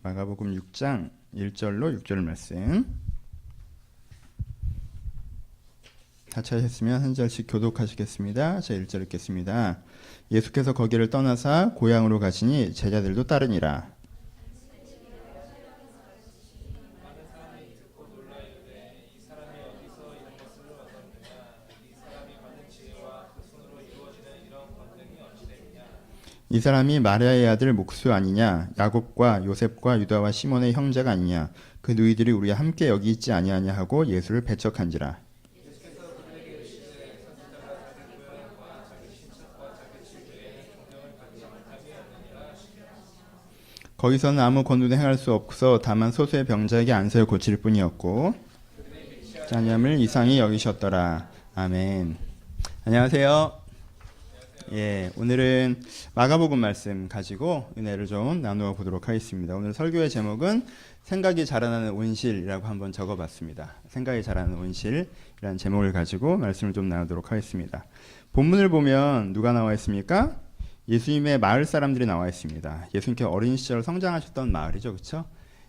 마가복음 6장 1절로 6절 말씀 같이 하셨으면 한 절씩 교독하시겠습니다. 제 1절 읽겠습니다. 예수께서 거기를 떠나사 고향으로 가시니 제자들도 따르니라. 이 사람이 마리아의 아들 목수 아니냐? 야곱과 요셉과 유다와 시몬의 형제가 아니냐? 그 누이들이 우리와 함께 여기 있지 아니하냐 하고 예수를 배척한지라. 거기서는 아무 권능도 행할 수 없어 다만 소수의 병자에게 안서를 고칠 뿐이었고 자녀을 이상히 여기셨더라. 아멘. 안녕하세요. 예, 오늘은 마가복음 말씀 가지고 은혜를 좀 나누어 보도록 하겠습니다. 오늘 설교의 제목은 생각이 자라나는 온실이라고 한번 적어봤습니다. 생각이 자라나는 온실이라는 제목을 가지고 말씀을 좀 나누도록 하겠습니다. 본문을 보면 누가 나와 있습니까? 예수님의 마을 사람들이 나와 있습니다. 예수님께서 어린 시절 성장하셨던 마을이죠, 그렇죠?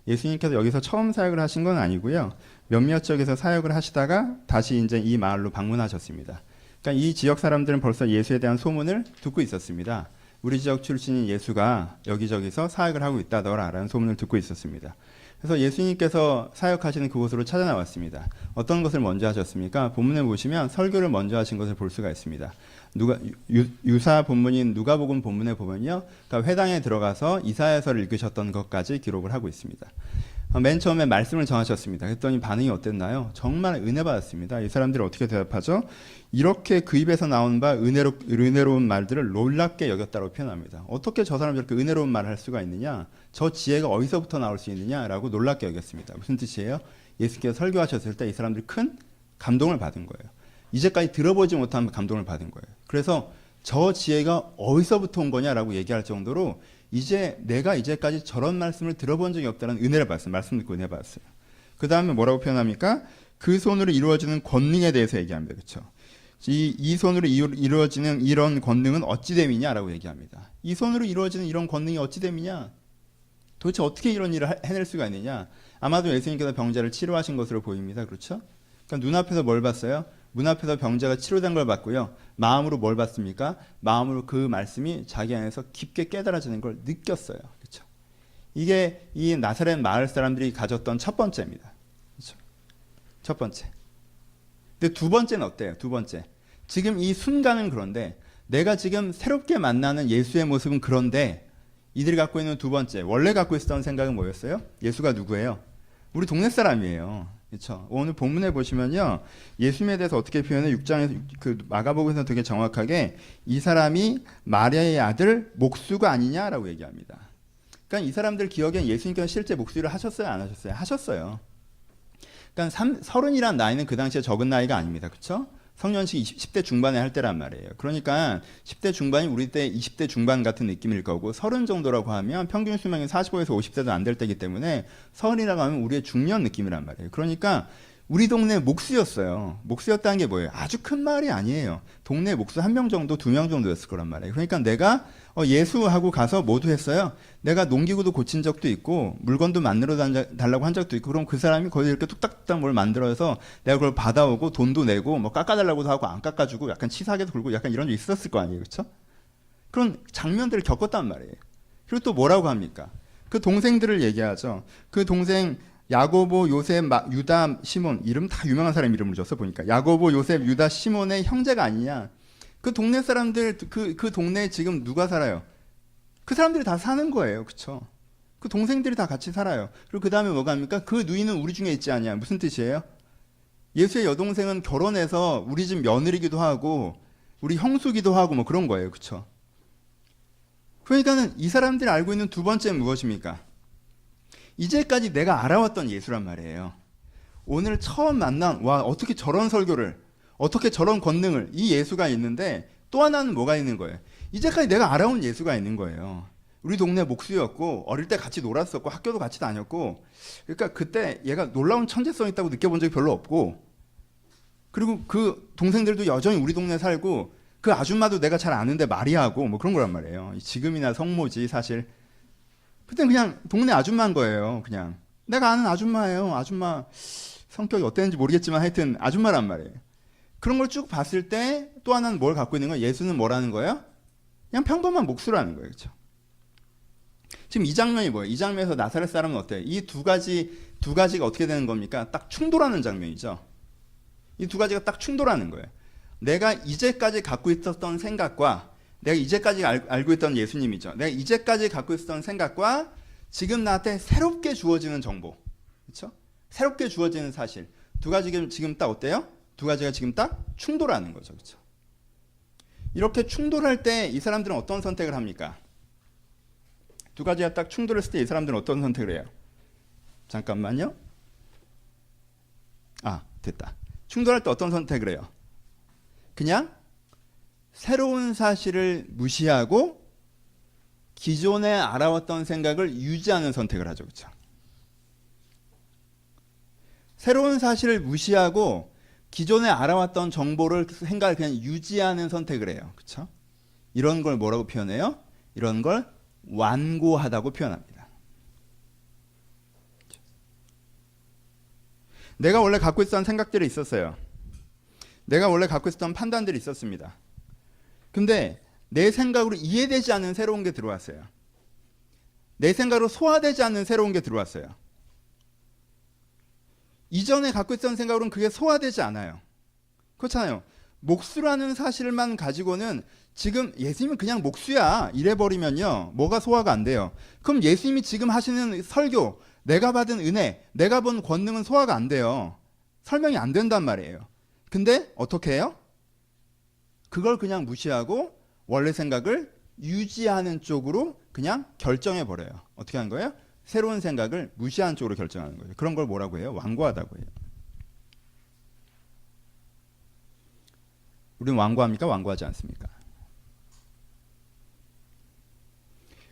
예수님께서 여기서 처음 사역을 하신 건 아니고요. 몇몇 지역에서 사역을 하시다가 다시 이제 이 마을로 방문하셨습니다. 그러니까 이 지역 사람들은 벌써 예수에 대한 소문을 듣고 있었습니다. 우리 지역 출신인 예수가 여기저기서 사역을 하고 있다더라라는 소문을 듣고 있었습니다. 그래서 예수님께서 사역하시는 그곳으로 찾아 나왔습니다. 어떤 것을 먼저 하셨습니까? 본문에 보시면 설교를 먼저 하신 것을 볼 수가 있습니다. 유사 본문인 누가복음 본문에 보면요, 그러니까 회당에 들어가서 이사야서를 읽으셨던 것까지 기록을 하고 있습니다. 맨 처음에 말씀을 전하셨습니다. 그랬더니 반응이 어땠나요? 정말 은혜 받았습니다. 이 사람들이 어떻게 대답하죠? 이렇게 그 입에서 나온 바 은혜로운 말들을 놀랍게 여겼다고 표현합니다. 어떻게 저 사람이 저렇게 은혜로운 말을 할 수가 있느냐? 저 지혜가 어디서부터 나올 수 있느냐라고 놀랍게 여겼습니다. 무슨 뜻이에요? 예수께서 설교하셨을 때 이 사람들이 큰 감동을 받은 거예요. 이제까지 들어보지 못한 감동을 받은 거예요. 그래서 저 지혜가 어디서부터 온 거냐라고 얘기할 정도로 내가 이제까지 저런 말씀을 들어본 적이 없다는 은혜를 받았어요. 말씀 듣고 은혜 받았어요. 그 다음에 뭐라고 표현합니까? 그 손으로 이루어지는 권능에 대해서 얘기합니다. 그렇죠? 이 손으로 이루어지는 이런 권능은 어찌 됨이냐라고 얘기합니다. 이 손으로 이루어지는 이런 권능이 어찌 됨이냐? 도대체 어떻게 이런 일을 해낼 수가 있느냐? 아마도 예수님께서 병자를 치료하신 것으로 보입니다. 그렇죠? 그러니까 눈앞에서 뭘 봤어요? 문 앞에서 병자가 치료된 걸 봤고요. 마음으로 뭘 봤습니까? 마음으로 그 말씀이 자기 안에서 깊게 깨달아지는 걸 느꼈어요. 그렇죠? 이게 이 나사렛 마을 사람들이 가졌던 첫 번째입니다. 그렇죠? 첫 번째. 근데 두 번째는 어때요? 두 번째. 지금 이 순간은 그런데 내가 지금 새롭게 만나는 예수의 모습은 그런데 이들이 갖고 있는 두 번째, 원래 갖고 있었던 생각은 뭐였어요? 예수가 누구예요? 우리 동네 사람이에요. 그렇죠. 오늘 본문에 보시면요, 예수님에 대해서 어떻게 표현해? 6장에서 그 마가복음에서 되게 정확하게 이 사람이 마리아의 아들 목수가 아니냐라고 얘기합니다. 그러니까 이 사람들 기억엔 예수님께서 실제 목수를 하셨어요, 안 하셨어요? 하셨어요. 그러니까 30이란 나이는 그 당시에 적은 나이가 아닙니다. 그렇죠? 성년식 10대 중반에 할 때란 말이에요. 그러니까 10대 중반이 우리 때 20대 중반 같은 느낌일 거고 30 정도라고 하면 평균 수명이 45에서 50세도 안 될 때이기 때문에 30이라고 하면 우리의 중년 느낌이란 말이에요. 그러니까 우리 동네 목수였어요. 목수였다는 게 뭐예요? 아주 큰 마을이 아니에요. 동네 목수 1명 정도, 2명 정도였을 거란 말이에요. 그러니까 내가 예수하고 가서 뭐도 했어요? 내가 농기구도 고친 적도 있고 물건도 만들어 달라고 한 적도 있고, 그럼 그 사람이 거기서 이렇게 뚝딱뚝딱 뭘 만들어서 내가 그걸 받아오고 돈도 내고 뭐 깎아달라고도 하고 안 깎아주고 약간 치사하게도 굴고 약간 이런 게 있었을 거 아니에요. 그렇죠? 그런 장면들을 겪었단 말이에요. 그리고 또 뭐라고 합니까? 그 동생들을 얘기하죠. 그 동생 야고보, 요셉, 유다, 시몬, 이름 다 유명한 사람 이름을 줬어 보니까. 야고보, 요셉, 유다, 시몬의 형제가 아니냐. 그 동네 사람들, 그 동네에 지금 누가 살아요? 그 사람들이 다 사는 거예요. 그쵸? 그 동생들이 다 같이 살아요. 그리고 그 다음에 뭐가 합니까? 그 누이는 우리 중에 있지 않냐. 무슨 뜻이에요? 예수의 여동생은 결혼해서 우리 집 며느리기도 하고 우리 형수기도 하고 뭐 그런 거예요. 그쵸? 그러니까는 이 사람들이 알고 있는 두 번째는 무엇입니까? 이제까지 내가 알아왔던 예수란 말이에요. 오늘 처음 만난, 와, 어떻게 저런 설교를, 어떻게 저런 권능을, 이 예수가 있는데 또 하나는 뭐가 있는 거예요? 이제까지 내가 알아온 예수가 있는 거예요. 우리 동네 목수였고 어릴 때 같이 놀았었고 학교도 같이 다녔고, 그러니까 그때 얘가 놀라운 천재성이 있다고 느껴본 적이 별로 없고, 그리고 그 동생들도 여전히 우리 동네에 살고 그 아줌마도 내가 잘 아는데 마리아하고 뭐 그런 거란 말이에요. 지금이나 성모지 사실. 그때 그냥 동네 아줌마인 거예요. 그냥 내가 아는 아줌마예요. 아줌마 성격이 어땠는지 모르겠지만 하여튼 아줌마란 말이에요. 그런 걸 쭉 봤을 때 또 하나는 뭘 갖고 있는 거예요? 예수는 뭐라는 거예요? 그냥 평범한 목수라는 거예요. 그렇죠? 지금 이 장면이 뭐예요? 이 장면에서 나사렛 사람은 어때요? 이 두 가지가 어떻게 되는 겁니까? 딱 충돌하는 장면이죠. 이 두 가지가 딱 충돌하는 거예요. 내가 이제까지 갖고 있었던 생각과 내가 이제까지 알고 있던 예수님이죠. 내가 이제까지 갖고 있었던 생각과 지금 나한테 새롭게 주어지는 정보, 그렇죠? 새롭게 주어지는 사실 두 가지가 지금 딱 어때요? 두 가지가 지금 딱 충돌하는 거죠, 그렇죠? 이렇게 충돌할 때 이 사람들은 어떤 선택을 합니까? 두 가지가 딱 충돌했을 때 이 사람들은 어떤 선택을 해요? 잠깐만요. 됐다. 충돌할 때 어떤 선택을 해요? 그냥 새로운 사실을 무시하고 기존에 알아왔던 생각을 유지하는 선택을 하죠. 그렇죠? 새로운 사실을 무시하고 기존에 알아왔던 정보를 생각을 그냥 유지하는 선택을 해요. 그렇죠? 이런 걸 뭐라고 표현해요? 이런 걸 완고하다고 표현합니다. 내가 원래 갖고 있었던 생각들이 있었어요. 내가 원래 갖고 있었던 판단들이 있었습니다. 근데 내 생각으로 이해되지 않는 새로운 게 들어왔어요. 내 생각으로 소화되지 않는 새로운 게 들어왔어요. 이전에 갖고 있었던 생각으로는 그게 소화되지 않아요. 그렇잖아요. 목수라는 사실만 가지고는 지금 예수님은 그냥 목수야 이래버리면요 뭐가 소화가 안 돼요. 그럼 예수님이 지금 하시는 설교, 내가 받은 은혜, 내가 본 권능은 소화가 안 돼요. 설명이 안 된단 말이에요. 근데 어떻게 해요? 그걸 그냥 무시하고 원래 생각을 유지하는 쪽으로 그냥 결정해 버려요. 어떻게 하는 거예요? 새로운 생각을 무시하는 쪽으로 결정하는 거예요. 그런 걸 뭐라고 해요? 완고하다고 해요. 우리는 완고합니까? 완고하지 않습니까?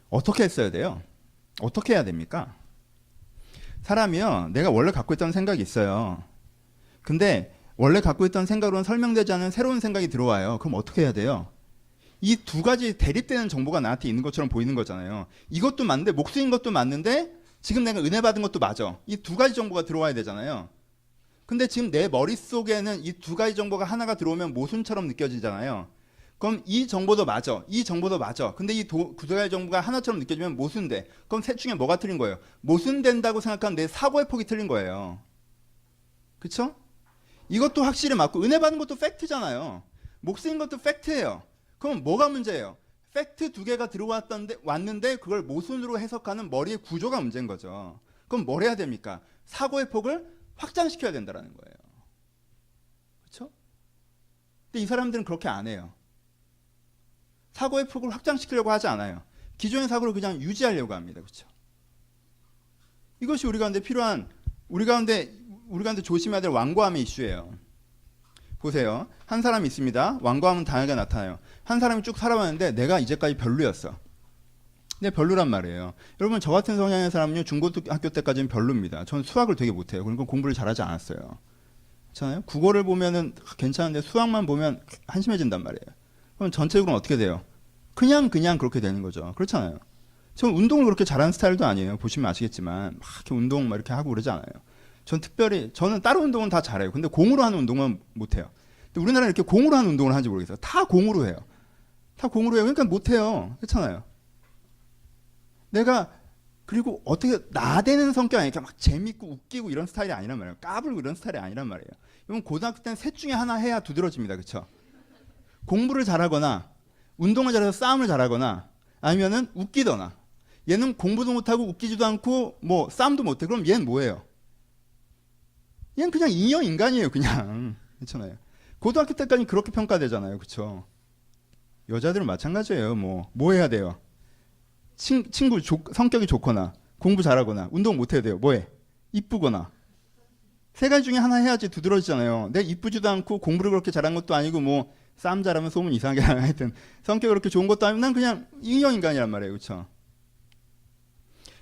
어떻게 했어야 돼요? 어떻게 해야 됩니까? 사람이요, 내가 원래 갖고 있던 생각이 있어요. 근데 원래 갖고 있던 생각으로는 설명되지 않은 새로운 생각이 들어와요. 그럼 어떻게 해야 돼요? 이 두 가지 대립되는 정보가 나한테 있는 것처럼 보이는 거잖아요. 이것도 맞는데, 목수인 것도 맞는데 지금 내가 은혜 받은 것도 맞아. 이 두 가지 정보가 들어와야 되잖아요. 근데 지금 내 머릿속에는 이 두 가지 정보가 하나가 들어오면 모순처럼 느껴지잖아요. 그럼 이 정보도 맞아. 이 정보도 맞아. 근데 이 두 가지 정보가 하나처럼 느껴지면 모순돼. 그럼 셋 중에 뭐가 틀린 거예요? 모순된다고 생각하는 내 사고의 폭이 틀린 거예요. 그쵸? 이것도 확실히 맞고 은혜 받은 것도 팩트잖아요. 목수인 것도 팩트예요. 그럼 뭐가 문제예요? 팩트 두 개가 왔는데 그걸 모순으로 해석하는 머리의 구조가 문제인 거죠. 그럼 뭘 해야 됩니까? 사고의 폭을 확장시켜야 된다는 거예요. 그렇죠? 근데 이 사람들은 그렇게 안 해요. 사고의 폭을 확장시키려고 하지 않아요. 기존의 사고를 그냥 유지하려고 합니다. 그렇죠? 이것이 우리 가운데 필요한, 우리 가운데 조심해야 될 완고함의 이슈예요. 보세요. 한 사람이 있습니다. 완고함은 다양하게 나타나요. 한 사람이 쭉 살아왔는데 내가 이제까지 별로였어. 근데 별로란 말이에요. 여러분, 저 같은 성향의 사람은요, 중고등학교 때까지는 별로입니다. 저는 수학을 되게 못해요. 그러니까 공부를 잘하지 않았어요. 그렇잖아요? 국어를 보면은 괜찮은데 수학만 보면 한심해진단 말이에요. 그럼 전체적으로 어떻게 돼요? 그냥 그렇게 되는 거죠. 그렇잖아요. 저는 운동을 그렇게 잘하는 스타일도 아니에요. 보시면 아시겠지만 막 이렇게 운동 막 이렇게 하고 그러지 않아요. 저는 다른 운동은 다 잘해요. 근데 공으로 하는 운동은 못해요. 근데 우리나라는 이렇게 공으로 하는 운동을 하는지 모르겠어요. 다 공으로 해요. 다 공으로 해요. 그러니까 못해요. 그렇잖아요. 내가 그리고 어떻게 나대는 성격이 아니니까 막 재밌고 웃기고 이런 스타일이 아니란 말이에요. 까불고 이런 스타일이 아니란 말이에요. 이건 고등학교 때는 셋 중에 하나 해야 두드러집니다. 그렇죠? 공부를 잘하거나 운동을 잘해서 싸움을 잘하거나 아니면은 웃기거나. 얘는 공부도 못하고 웃기지도 않고 뭐 싸움도 못해. 그럼 얘는 뭐예요? 얘는 그냥 잉여 인간이에요. 그냥. 그렇잖아요. 고등학교 때까지 그렇게 평가되잖아요. 그렇죠? 여자들은 마찬가지예요. 뭐 해야 돼요? 친구 성격이 좋거나 공부 잘하거나 운동 못해야 돼요. 뭐해? 이쁘거나. 세 가지 중에 하나 해야지 두드러지잖아요. 내가 이쁘지도 않고 공부를 그렇게 잘한 것도 아니고 뭐 싸움 잘하면 소문 이상하게 하여튼 성격이 그렇게 좋은 것도 아니고 난 그냥 잉여 인간이란 말이에요. 그렇죠?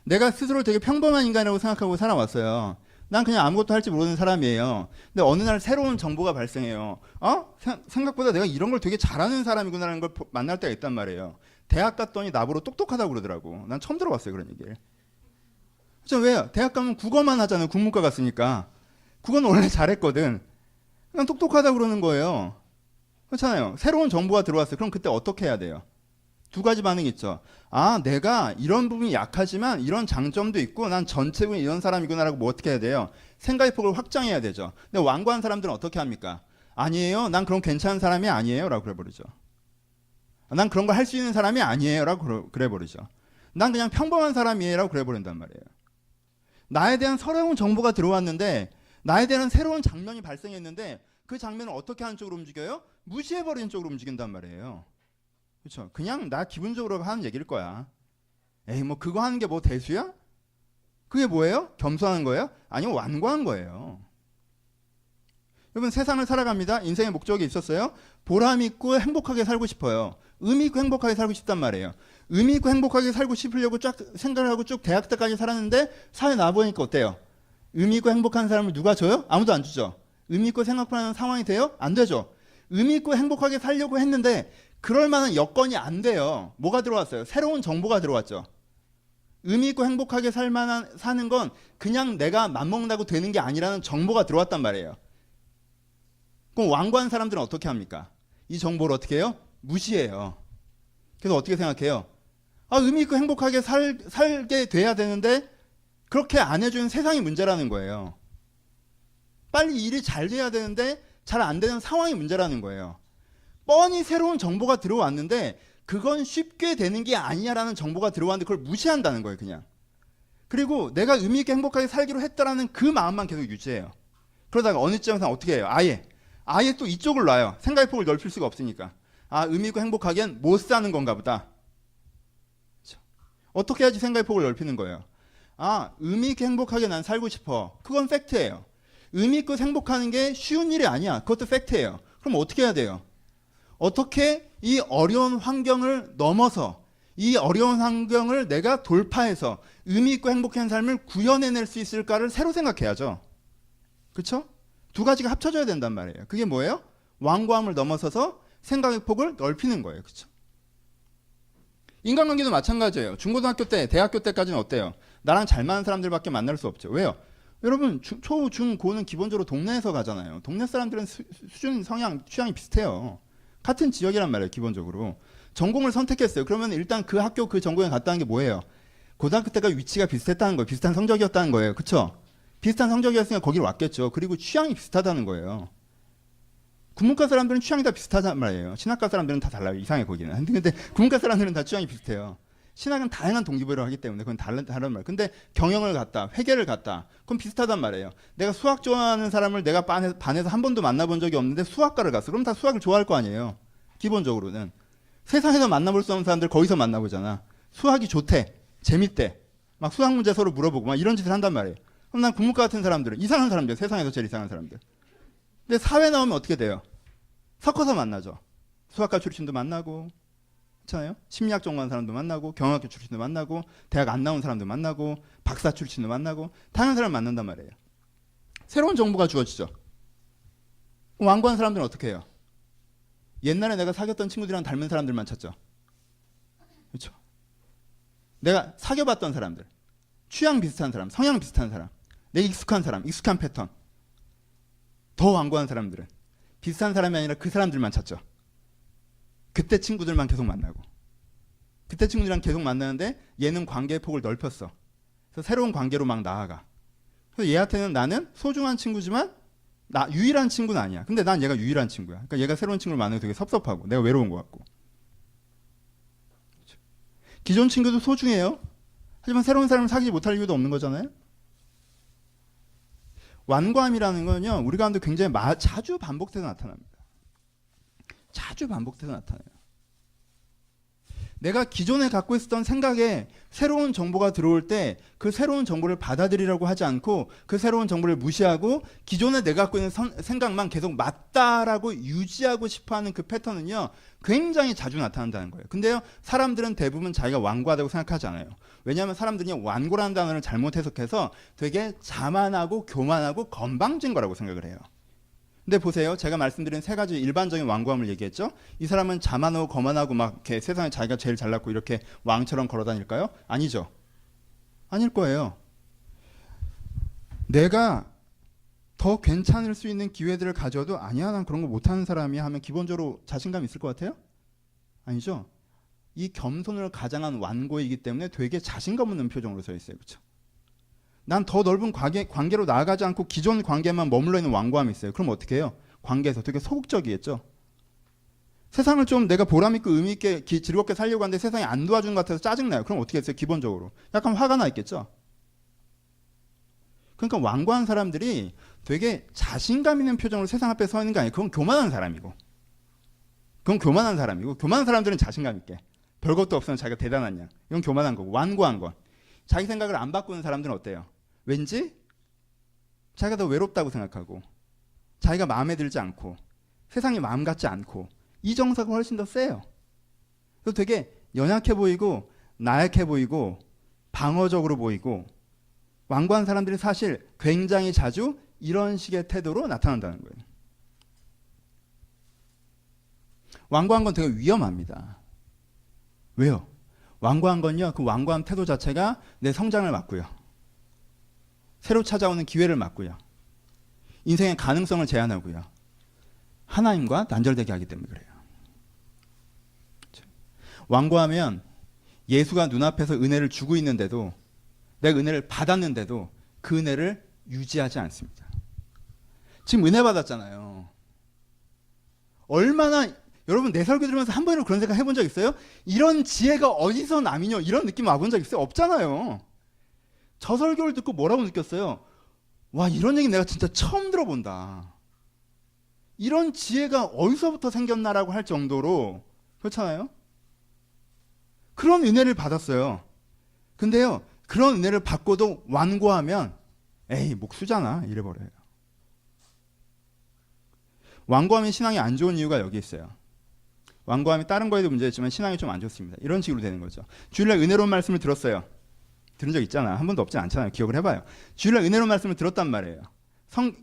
내가 스스로 되게 평범한 인간이라고 생각하고 살아왔어요. 난 그냥 아무것도 할 줄 모르는 사람이에요. 근데 어느 날 새로운 정보가 발생해요. 생각보다 내가 이런 걸 되게 잘하는 사람이구나라는 걸 만날 때가 있단 말이에요. 대학 갔더니 나보고 똑똑하다고 그러더라고. 난 처음 들어봤어요, 그런 얘기를. 저 왜요? 대학 가면 국어만 하잖아요. 국문과 갔으니까. 국어는 원래 잘했거든. 그냥 똑똑하다고 그러는 거예요. 그렇잖아요. 새로운 정보가 들어왔어요. 그럼 그때 어떻게 해야 돼요? 두 가지 반응이 있죠. 아, 내가 이런 부분이 약하지만 이런 장점도 있고 난 전체적으로 이런 사람이구나라고 뭐 어떻게 해야 돼요? 생각의 폭을 확장해야 되죠. 근데 완고한 사람들은 어떻게 합니까? 아니에요. 난 그런 괜찮은 사람이 아니에요. 라고 그래버리죠. 난 그런 걸 할 수 있는 사람이 아니에요. 라고 그래버리죠. 난 그냥 평범한 사람이에요. 라고 그래버린단 말이에요. 나에 대한 새로운 정보가 들어왔는데 나에 대한 새로운 장면이 발생했는데 그 장면을 어떻게 하는 쪽으로 움직여요? 무시해버리는 쪽으로 움직인단 말이에요. 그렇죠? 그냥 나 기분적으로 하는 얘기일 거야. 에이 뭐 그거 하는 게 뭐 대수야? 그게 뭐예요? 겸손한 거예요? 아니면 완고한 거예요. 여러분 세상을 살아갑니다. 인생의 목적이 있었어요. 보람 있고 행복하게 살고 싶어요. 의미 있고 행복하게 살고 싶단 말이에요. 의미 있고 행복하게 살고 싶으려고 쫙 생각을 하고 쭉 대학 때까지 살았는데 사회 나와보니까 어때요? 의미 있고 행복한 사람을 누가 줘요? 아무도 안 주죠. 의미 있고 생각하는 상황이 돼요? 안 되죠. 의미 있고 행복하게 살려고 했는데 그럴 만한 여건이 안 돼요. 뭐가 들어왔어요? 새로운 정보가 들어왔죠. 의미 있고 행복하게 사는 건 그냥 내가 맘먹는다고 되는 게 아니라는 정보가 들어왔단 말이에요. 그럼 완고한 사람들은 어떻게 합니까? 이 정보를 어떻게 해요? 무시해요. 그래서 어떻게 생각해요? 아, 의미 있고 행복하게 살게 돼야 되는데 그렇게 안 해주는 세상이 문제라는 거예요. 빨리 일이 잘 돼야 되는데 잘 안 되는 상황이 문제라는 거예요. 뻔히 새로운 정보가 들어왔는데 그건 쉽게 되는 게 아니야라는 정보가 들어왔는데 그걸 무시한다는 거예요, 그냥. 그리고 내가 의미 있게 행복하게 살기로 했다라는 그 마음만 계속 유지해요. 그러다가 어느 점에서 어떻게 해요? 아예 또 이쪽을 놔요. 생각의 폭을 넓힐 수가 없으니까. 아, 의미 있고 행복하게는 못 사는 건가 보다. 그렇죠? 어떻게 해야지 생각의 폭을 넓히는 거예요? 아, 의미 있게 행복하게 난 살고 싶어. 그건 팩트예요. 의미 있고 행복하는 게 쉬운 일이 아니야. 그것도 팩트예요. 그럼 어떻게 해야 돼요? 어떻게 이 어려운 환경을 넘어서 이 어려운 환경을 내가 돌파해서 의미 있고 행복한 삶을 구현해낼 수 있을까를 새로 생각해야죠. 그렇죠? 두 가지가 합쳐져야 된단 말이에요. 그게 뭐예요? 완고함을 넘어서서 생각의 폭을 넓히는 거예요. 그렇죠? 인간관계도 마찬가지예요. 중고등학교 때, 대학교 때까지는 어때요? 나랑 잘 맞는 사람들밖에 만날 수 없죠. 왜요? 여러분 초, 중, 고는 기본적으로 동네에서 가잖아요. 동네 사람들은 수준, 성향, 취향이 비슷해요. 같은 지역이란 말이에요. 기본적으로. 전공을 선택했어요. 그러면 일단 그 학교 그 전공에 갔다는 게 뭐예요? 고등학교 때가 위치가 비슷했다는 거예요. 비슷한 성적이었다는 거예요. 그렇죠? 비슷한 성적이었으니까 거기로 왔겠죠. 그리고 취향이 비슷하다는 거예요. 국문과 사람들은 취향이 다 비슷하단 말이에요. 신학과 사람들은 다 달라요. 이상해 거기는. 근데 국문과 사람들은 다 취향이 비슷해요. 신학은 다양한 동기부여를 하기 때문에 그건 다른 말이에요. 근데 경영을 갔다, 회계를 갔다, 그건 비슷하단 말이에요. 내가 수학 좋아하는 사람을 내가 반에서 한 번도 만나본 적이 없는데 수학과를 갔어. 그럼 다 수학을 좋아할 거 아니에요. 기본적으로는. 세상에서 만나볼 수 없는 사람들 거기서 만나보잖아. 수학이 좋대, 재밌대, 막 수학 문제 서로 물어보고 막 이런 짓을 한단 말이에요. 그럼 난 국문과 같은 사람들은 이상한 사람들, 세상에서 제일 이상한 사람들. 근데 사회 나오면 어떻게 돼요? 섞어서 만나죠. 수학과 출신도 만나고, 그렇잖아요. 심리학 전공한 사람도 만나고, 경영학교 출신도 만나고, 대학 안 나온 사람도 만나고, 박사 출신도 만나고, 다양한 사람 만난단 말이에요. 새로운 정보가 주어지죠. 완고한 사람들은 어떻게 해요? 옛날에 내가 사귀었던 친구들이랑 닮은 사람들만 찾죠. 그렇죠? 내가 사귀어봤던 사람들, 취향 비슷한 사람, 성향 비슷한 사람, 내 익숙한 사람, 익숙한 패턴. 더 완고한 사람들은 비슷한 사람이 아니라 그 사람들만 찾죠. 그때 친구들만 계속 만나고. 그때 친구들이랑 계속 만나는데 얘는 관계의 폭을 넓혔어. 그래서 새로운 관계로 막 나아가. 그래서 얘한테는 나는 소중한 친구지만 나 유일한 친구는 아니야. 근데 난 얘가 유일한 친구야. 그러니까 얘가 새로운 친구를 만나고 되게 섭섭하고 내가 외로운 것 같고. 기존 친구도 소중해요. 하지만 새로운 사람을 사귀지 못할 이유도 없는 거잖아요. 완고함이라는 건요, 우리 가운데 굉장히 자주 반복돼서 나타납니다. 자주 반복돼서 나타나요. 내가 기존에 갖고 있었던 생각에 새로운 정보가 들어올 때 그 새로운 정보를 받아들이려고 하지 않고 그 새로운 정보를 무시하고 기존에 내가 갖고 있는 생각만 계속 맞다라고 유지하고 싶어하는 그 패턴은요, 굉장히 자주 나타난다는 거예요. 근데요, 사람들은 대부분 자기가 완고하다고 생각하지 않아요. 왜냐하면 사람들이 완고라는 단어를 잘못 해석해서 되게 자만하고 교만하고 건방진 거라고 생각을 해요. 근데 보세요. 제가 말씀드린 세 가지 일반적인 완고함을 얘기했죠. 이 사람은 자만하고 거만하고 막 이렇게 세상에 자기가 제일 잘났고 이렇게 왕처럼 걸어 다닐까요? 아니죠. 아닐 거예요. 내가 더 괜찮을 수 있는 기회들을 가져도 아니야 난 그런 거 못하는 사람이야 하면 기본적으로 자신감이 있을 것 같아요? 아니죠. 이 겸손을 가장한 완고이기 때문에 되게 자신감 없는 표정으로 서 있어요. 그렇죠? 난 더 넓은 관계로 나아가지 않고 기존 관계만 머물러 있는 완고함이 있어요. 그럼 어떻게 해요? 관계에서 되게 소극적이겠죠. 세상을 좀 내가 보람있고 의미있게 즐겁게 살려고 하는데 세상이 안 도와주는 것 같아서 짜증나요. 그럼 어떻게 했어요? 기본적으로 약간 화가 나 있겠죠. 그러니까 완고한 사람들이 되게 자신감 있는 표정으로 세상 앞에 서 있는 게 아니에요. 그건 교만한 사람이고. 교만한 사람들은 자신감 있게. 별것도 없으면 자기가 대단한 양. 이건 교만한 거고. 완고한 건. 자기 생각을 안 바꾸는 사람들은 어때요? 왠지 자기가 더 외롭다고 생각하고 자기가 마음에 들지 않고 세상이 마음 같지 않고 이 정서가 훨씬 더 세요. 그래서 되게 연약해 보이고 나약해 보이고 방어적으로 보이고 완고한 사람들이 사실 굉장히 자주 이런 식의 태도로 나타난다는 거예요. 완고한 건 되게 위험합니다. 왜요? 완고한 건요, 그 완고한 태도 자체가 내 성장을 막고요. 새로 찾아오는 기회를 막고요. 인생의 가능성을 제한하고요. 하나님과 단절되게 하기 때문에 그래요. 완고하면 예수가 눈앞에서 은혜를 주고 있는데도 내가 은혜를 받았는데도 그 은혜를 유지하지 않습니다. 지금 은혜 받았잖아요. 얼마나 여러분 내 설교 들으면서 한 번이라도 그런 생각 해본 적 있어요? 이런 지혜가 어디서 남이뇨? 이런 느낌 와본 적 있어요? 없잖아요. 저 설교를 듣고 뭐라고 느꼈어요? 와, 이런 얘기 내가 진짜 처음 들어본다. 이런 지혜가 어디서부터 생겼나라고 할 정도로 그렇잖아요? 그런 은혜를 받았어요. 근데요, 그런 은혜를 받고도 완고하면 에이, 목수잖아 이래버려요. 완고하면 신앙이 안 좋은 이유가 여기 있어요. 완고함이 다른 거에도 문제였지만 신앙이 좀 안 좋습니다. 이런 식으로 되는 거죠. 주일날 은혜로운 말씀을 들었어요. 들은 적 있잖아. 한 번도 없진 않잖아요. 기억을 해봐요. 주일날 은혜로운 말씀을 들었단 말이에요.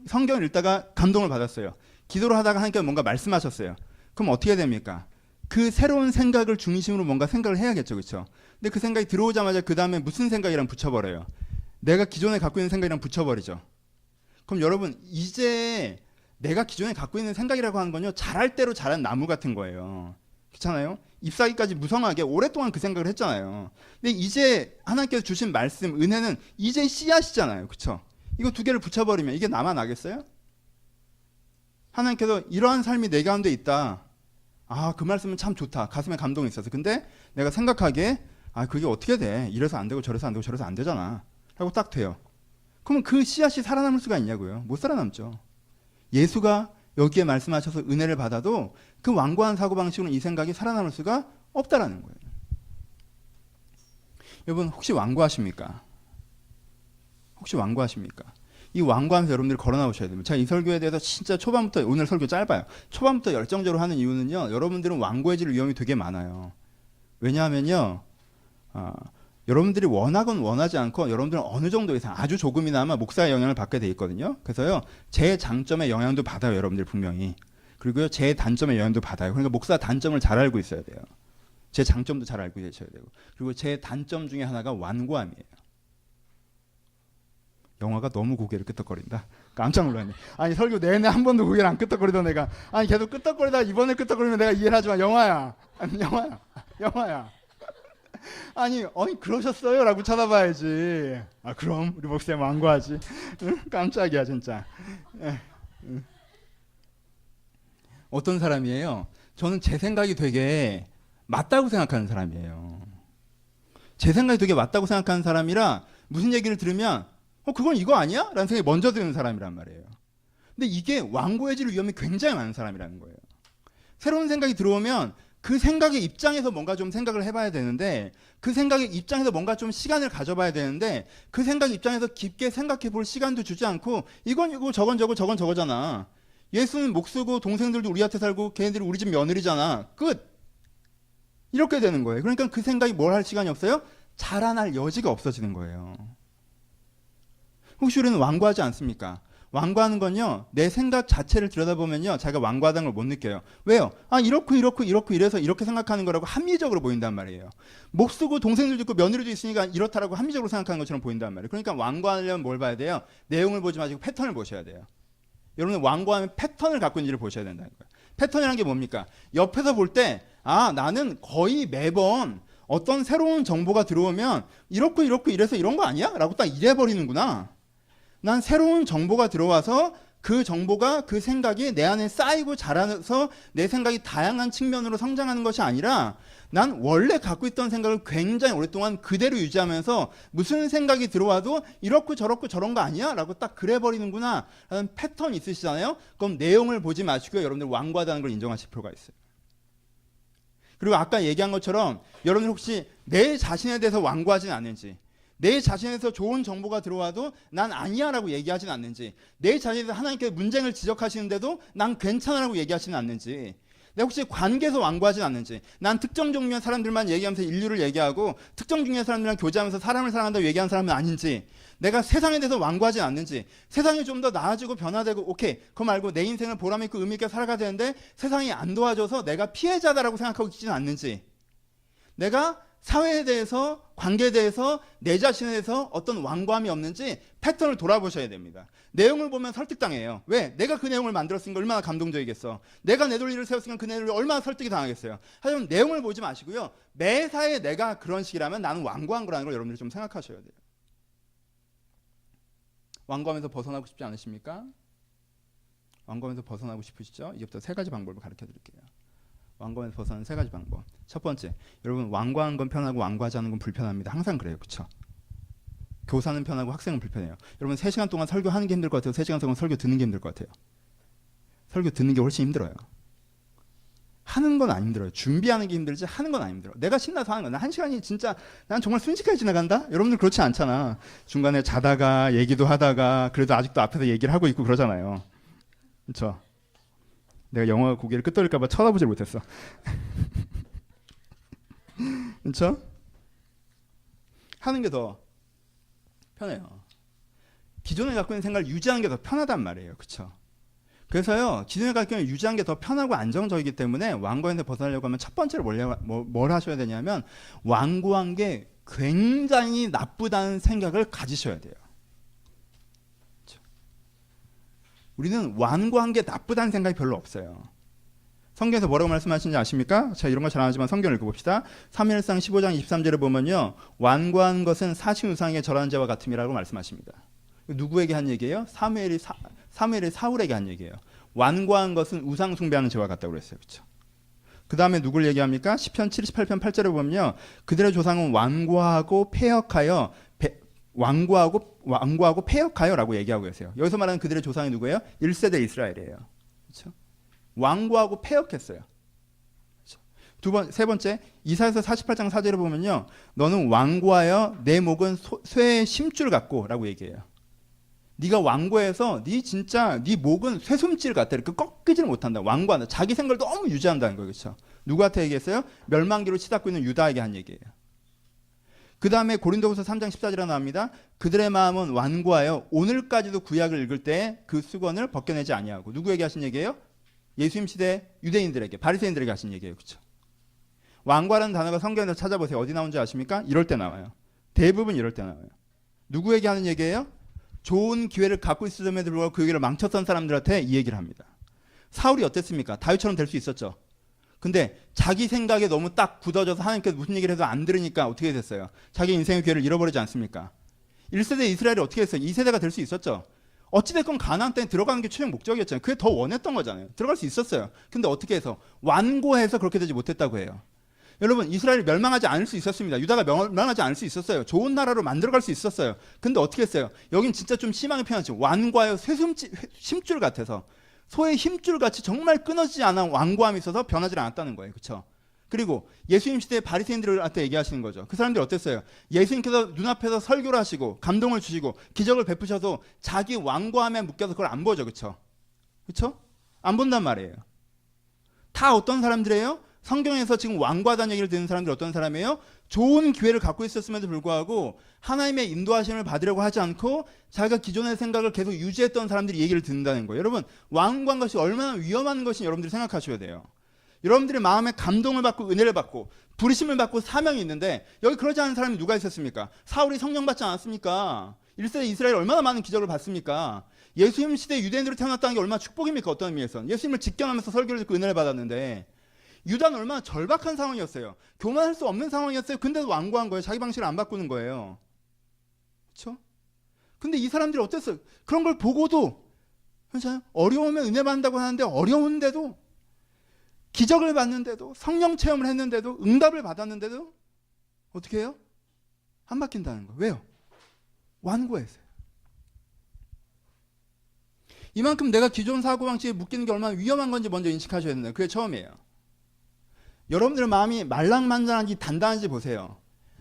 성경을 읽다가 감동을 받았어요. 기도를 하다가 하나님께서 뭔가 말씀하셨어요. 그럼 어떻게 됩니까? 그 새로운 생각을 중심으로 뭔가 생각을 해야겠죠. 그렇죠? 근데 그 생각이 들어오자마자 그 다음에 무슨 생각이랑 붙여버려요. 내가 기존에 갖고 있는 생각이랑 붙여버리죠. 그럼 여러분 이제 내가 기존에 갖고 있는 생각이라고 하는 건요, 자랄 대로 자란 나무 같은 거예요. 그렇잖아요? 잎사귀까지 무성하게 오랫동안 그 생각을 했잖아요. 근데 이제 하나님께서 주신 말씀, 은혜는 이제 씨앗이잖아요. 그렇죠? 이거 두 개를 붙여버리면 이게 남아나겠어요? 하나님께서 이러한 삶이 내 가운데 있다. 아, 그 말씀은 참 좋다. 가슴에 감동이 있어서. 근데 내가 생각하기에 아, 그게 어떻게 돼? 이래서 안 되고 저래서 안 되고 저래서 안 되잖아. 라고 딱 돼요. 그러면 그 씨앗이 살아남을 수가 있냐고요? 못 살아남죠. 예수가 여기에 말씀하셔서 은혜를 받아도 그 완고한 사고방식으로 이 생각이 살아남을 수가 없다라는 거예요. 여러분 혹시 완고하십니까? 혹시 완고하십니까? 이 완고하면서 여러분들이 걸어나오셔야 됩니다. 제가 이 설교에 대해서 진짜 초반부터, 오늘 설교 짧아요. 초반부터 열정적으로 하는 이유는요, 여러분들은 완고해질 위험이 되게 많아요. 왜냐하면요, 여러분들이 원하건 원하지 않고 여러분들은 어느 정도 이상 아주 조금이나마 목사의 영향을 받게 돼 있거든요. 그래서요, 제 장점의 영향도 받아요, 여러분들 분명히. 그리고요, 제 단점의 영향도 받아요. 그러니까 목사 단점을 잘 알고 있어야 돼요. 제 장점도 잘 알고 계셔야 되고. 그리고 제 단점 중에 하나가 완고함이에요. 영화가 너무 고개를 끄덕거린다. 깜짝 놀랐네. 아니 설교 내내 한 번도 고개를 안 끄덕거리던 애가 아니 계속 끄덕거리다 이번에 끄덕거리면 내가 이해를 하지만 영화야. 아니, 영화야. 아니 그러셨어요? 라고 쳐다봐야지. 아 그럼 우리 목사님 완고하지. 응? 깜짝이야 진짜. 어떤 사람이에요? 저는 제 생각이 되게 맞다고 생각하는 사람이에요. 제 생각이 되게 맞다고 생각하는 사람이라 무슨 얘기를 들으면 그건 이거 아니야? 라는 생각이 먼저 드는 사람이란 말이에요. 근데 이게 완고해질 위험이 굉장히 많은 사람이라는 거예요. 새로운 생각이 들어오면 그 생각의 입장에서 뭔가 좀 생각을 해봐야 되는데, 그 생각의 입장에서 뭔가 좀 시간을 가져봐야 되는데, 그 생각 입장에서 깊게 생각해 볼 시간도 주지 않고 이건 이거 저건 저거잖아. 예수는 목수고 동생들도 우리한테 살고 걔네들이 우리 집 며느리잖아. 끝. 이렇게 되는 거예요. 그러니까 그 생각이 뭘 할 시간이 없어요? 자라날 여지가 없어지는 거예요. 혹시 우리는 완고하지 않습니까? 완고하는 건요, 내 생각 자체를 들여다보면요, 자기가 완고하다는 걸 못 느껴요. 왜요? 이렇고 이래서 이렇게 생각하는 거라고 합리적으로 보인단 말이에요. 목 쓰고 동생들도 있고 며느리도 있으니까 이렇다라고 합리적으로 생각하는 것처럼 보인단 말이에요. 그러니까 완고하려면 뭘 봐야 돼요? 내용을 보지 마시고 패턴을 보셔야 돼요. 여러분, 완고하면 패턴을 갖고 있는지를 보셔야 된다는 거예요. 패턴이라는 게 뭡니까? 옆에서 볼 때, 나는 거의 매번 어떤 새로운 정보가 들어오면 이렇고 이래서 이런 거 아니야? 라고 딱 이래버리는구나. 난 새로운 정보가 들어와서 그 정보가, 그 생각이 내 안에 쌓이고 자라서 내 생각이 다양한 측면으로 성장하는 것이 아니라 난 원래 갖고 있던 생각을 굉장히 오랫동안 그대로 유지하면서 무슨 생각이 들어와도 이렇고 저런 거 아니야? 라고 딱 그래버리는구나 라는 패턴이 있으시잖아요. 그럼 내용을 보지 마시고요, 여러분들 완고하다는 걸 인정하실 필요가 있어요. 그리고 아까 얘기한 것처럼 여러분들 혹시 내 자신에 대해서 완고하진 않는지, 내 자신에서 좋은 정보가 들어와도 난 아니야 라고 얘기하진 않는지, 내 자신에서 하나님께서 문제를 지적하시는데도 난 괜찮아 라고 얘기하시는 않는지, 내가 혹시 관계에서 완고하진 않는지, 난 특정 종류의 사람들만 얘기하면서 인류를 얘기하고 특정 종류의 사람들이랑 교제하면서 사람을 사랑한다고 얘기하는 사람은 아닌지, 내가 세상에 대해서 완고하진 않는지, 세상이 좀 더 나아지고 변화되고 오케이, 그거 말고 내 인생을 보람있고 의미있게 살아가야 되는데 세상이 안 도와줘서 내가 피해자다라고 생각하고 있지는 않는지, 내가 사회에 대해서, 관계에 대해서, 내 자신에 대해서 어떤 완고함이 없는지 패턴을 돌아보셔야 됩니다. 내용을 보면 설득당해요. 왜? 내가 그 내용을 만들었으니까 얼마나 감동적이겠어. 내가 내 논리를 세웠으니까 그 논리를 얼마나 설득이 당하겠어요. 하지만 내용을 보지 마시고요, 매사에 내가 그런 식이라면 나는 완고한 거라는 걸 여러분들이 좀 생각하셔야 돼요. 완고하면서 벗어나고 싶지 않으십니까? 완고하면서 벗어나고 싶으시죠? 이제부터 3가지 방법을 가르쳐 드릴게요. 완고에서 벗어나는 3가지 방법. 첫 번째, 여러분, 완고하는 건 편하고 완고하지 않은 건 불편합니다. 항상 그래요, 그렇죠? 교사는 편하고 학생은 불편해요. 여러분, 3시간 동안 설교하는 게 힘들 것 같아요? 3시간 동안 설교 듣는 게 힘들 것 같아요? 설교 듣는 게 훨씬 힘들어요. 하는 건 안 힘들어요. 준비하는 게 힘들지 하는 건 안 힘들어. 내가 신나서 하는 거야. 1시간이 진짜 난 정말 순식간에 지나간다? 여러분들 그렇지 않잖아. 중간에 자다가 얘기도 하다가 그래도 아직도 앞에서 얘기를 하고 있고 그러잖아요. 그렇죠? 내가 영어 고개를 끄덕일까봐 쳐다보질 못했어. 그렇죠? 하는 게 더 편해요. 기존에 갖고 있는 생각을 유지하는 게 더 편하단 말이에요. 그렇죠? 그래서요, 기존에 갖고 있는 유지하는 게 더 편하고 안정적이기 때문에 완고에서 벗어나려고 하면 첫 번째로 뭘 하셔야 되냐면, 완고한 게 굉장히 나쁘다는 생각을 가지셔야 돼요. 우리는 완고한 게 나쁘다는 생각이 별로 없어요. 성경에서 뭐라고 말씀하시는지 아십니까? 제가 이런 거 잘 안 하지만 성경을 읽어봅시다. 사무엘상 15장 23절에 보면요, 완고한 것은 사신우상에 절하는 자와 같음이라고 말씀하십니다. 누구에게 한 얘기예요? 사무엘이 사울에게 한 얘기예요. 완고한 것은 우상 숭배하는 죄와 같다고 그랬어요. 그렇죠? 그 다음에 누굴 얘기합니까? 시편 78편 8절에 보면요, 그들의 조상은 완고하고 패역하여 완고하고 패역하여라고 얘기하고 계세요. 여기서 말하는 그들의 조상이 누구예요? 1세대 이스라엘이에요. 그렇죠? 완고하고 패역했어요. 그렇죠? 세 번째, 이사야서 48장 4절에 보면요, 너는 완고하여 내 목은 쇠의 심줄 같고라고 얘기해요. 네가 완고해서 네 목은 쇠숨질 같아. 이렇게 꺾이지를 못한다. 완고한다. 자기 생각을 너무 유지한다는 거예요. 그렇죠? 누구한테 얘기했어요? 멸망기로 치닫고 있는 유다에게 한 얘기예요. 그 다음에 고린도후서 3장 14절에 나옵니다. 그들의 마음은 완고하여 오늘까지도 구약을 읽을 때 그 수건을 벗겨내지 아니하고. 누구에게 하신 얘기예요? 예수님 시대 유대인들에게, 바리새인들에게 하신 얘기예요. 그렇죠? 완고하라는 단어가 성경에서 찾아보세요. 어디 나온지 아십니까? 이럴 때 나와요. 대부분 이럴 때 나와요. 누구에게 하는 얘기예요? 좋은 기회를 갖고 있음에도 불구하고 그 기회를 망쳤던 사람들한테 이 얘기를 합니다. 사울이 어땠습니까? 다윗처럼 될 수 있었죠. 근데 자기 생각에 너무 딱 굳어져서 하나님께서 무슨 얘기를 해도 안 들으니까 어떻게 됐어요? 자기 인생의 기회를 잃어버리지 않습니까? 1세대 이스라엘이 어떻게 했어요? 2세대가 될 수 있었죠. 어찌됐건 가나안 땅에 들어가는 게 최종 목적이었잖아요. 그게 더 원했던 거잖아요. 들어갈 수 있었어요. 근데 어떻게 해서? 완고해서 그렇게 되지 못했다고 해요. 여러분, 이스라엘이 멸망하지 않을 수 있었습니다. 유다가 멸망하지 않을 수 있었어요. 좋은 나라로 만들어갈 수 있었어요. 근데 어떻게 했어요? 여긴 진짜 좀 심하게 표현하죠. 완고하여 심줄 같아서, 소의 힘줄 같이 정말 끊어지지 않은 완고함이 있어서 변하지 않았다는 거예요. 그렇죠? 그리고 예수님 시대의 바리새인들한테 얘기하시는 거죠. 그 사람들이 어땠어요? 예수님께서 눈앞에서 설교를 하시고 감동을 주시고 기적을 베푸셔도 자기 완고함에 묶여서 그걸 안 보죠. 그렇죠? 그렇죠? 안 본단 말이에요. 다 어떤 사람들이에요? 성경에서 지금 완고하다는 얘기를 듣는 사람들이 어떤 사람이에요? 좋은 기회를 갖고 있었음에도 불구하고 하나님의 인도하심을 받으려고 하지 않고 자기가 기존의 생각을 계속 유지했던 사람들이 얘기를 듣는다는 거예요. 여러분, 완고한 것이 얼마나 위험한 것인지 여러분들이 생각하셔야 돼요. 여러분들의 마음에 감동을 받고 은혜를 받고 부르심을 받고 사명이 있는데 여기 그러지 않은 사람이 누가 있었습니까? 사울이 성령 받지 않았습니까? 1세대 이스라엘 얼마나 많은 기적을 봤습니까? 예수님 시대 유대인으로 태어났다는 게 얼마나 축복입니까? 어떤 의미에서는 예수님을 직경하면서 설교를 듣고 은혜를 받았는데 유다는 얼마나 절박한 상황이었어요. 교만할 수 없는 상황이었어요. 근데도 완고한 거예요. 자기 방식을 안 바꾸는 거예요. 그렇죠? 근데 이 사람들이 어땠어요? 그런 걸 보고도 괜찮아요? 어려우면 은혜 받는다고 하는데 어려운데도 기적을 받는데도 성령 체험을 했는데도 응답을 받았는데도 어떻게 해요? 안 바뀐다는 거예요. 왜요? 완고했어요. 이만큼 내가 기존 사고방식에 묶이는 게 얼마나 위험한 건지 먼저 인식하셔야 된다. 그게 처음이에요. 여러분들의 마음이 말랑말랑한지 단단한지 보세요.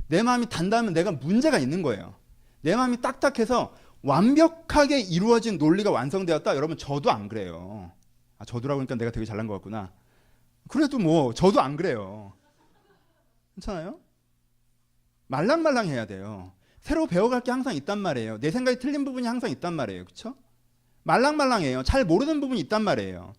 내 마음이 단단하면 내가 문제가 있는 거예요. 내 마음이 딱딱해서 완벽하게 이루어진 논리가 완성되었다. 여러분 저도 안 그래요. 아, 저도라고 하니까 내가 되게 잘난 것 같구나. 그래도 뭐 저도 안 그래요. 괜찮아요? 말랑말랑해야 돼요. 새로 배워갈 게 항상 있단 말이에요. 내 생각이 틀린 부분이 항상 있단 말이에요. 그렇죠? 말랑말랑해요. 잘 모르는 부분이 있단 말이에요.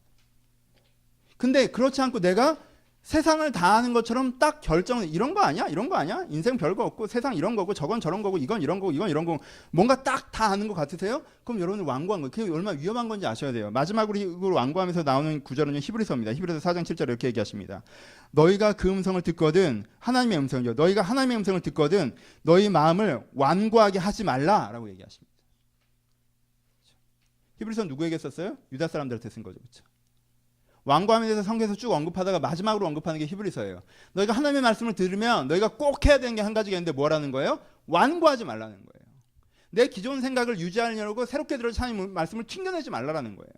근데 그렇지 않고 내가 세상을 다 아는 것처럼 딱 결정을 이런 거 아니야? 이런 거 아니야? 인생 별거 없고 세상 이런 거고 저건 저런 거고 이건 이런 거고 이건 이런 거고 뭔가 딱 다 아는 것 같으세요? 그럼 여러분은 완고한 거예요. 그게 얼마나 위험한 건지 아셔야 돼요. 마지막으로 완고하면서 나오는 구절은 히브리서입니다. 히브리서 4장 7절에 이렇게 얘기하십니다. 너희가 그 음성을 듣거든 하나님의 음성이죠. 너희가 하나님의 음성을 듣거든 너희 마음을 완고하게 하지 말라라고 얘기하십니다. 히브리서는 누구에게 썼어요? 유다 사람들한테 쓴 거죠. 그렇죠? 완고함에 대해서 성경에서 쭉 언급하다가 마지막으로 언급하는 게 히브리서예요. 너희가 하나님의 말씀을 들으면 너희가 꼭 해야 되는 게 한 가지가 있는데 뭐라는 거예요? 완고하지 말라는 거예요. 내 기존 생각을 유지하려고 새롭게 들어서 하나님 말씀을 튕겨내지 말라는 거예요.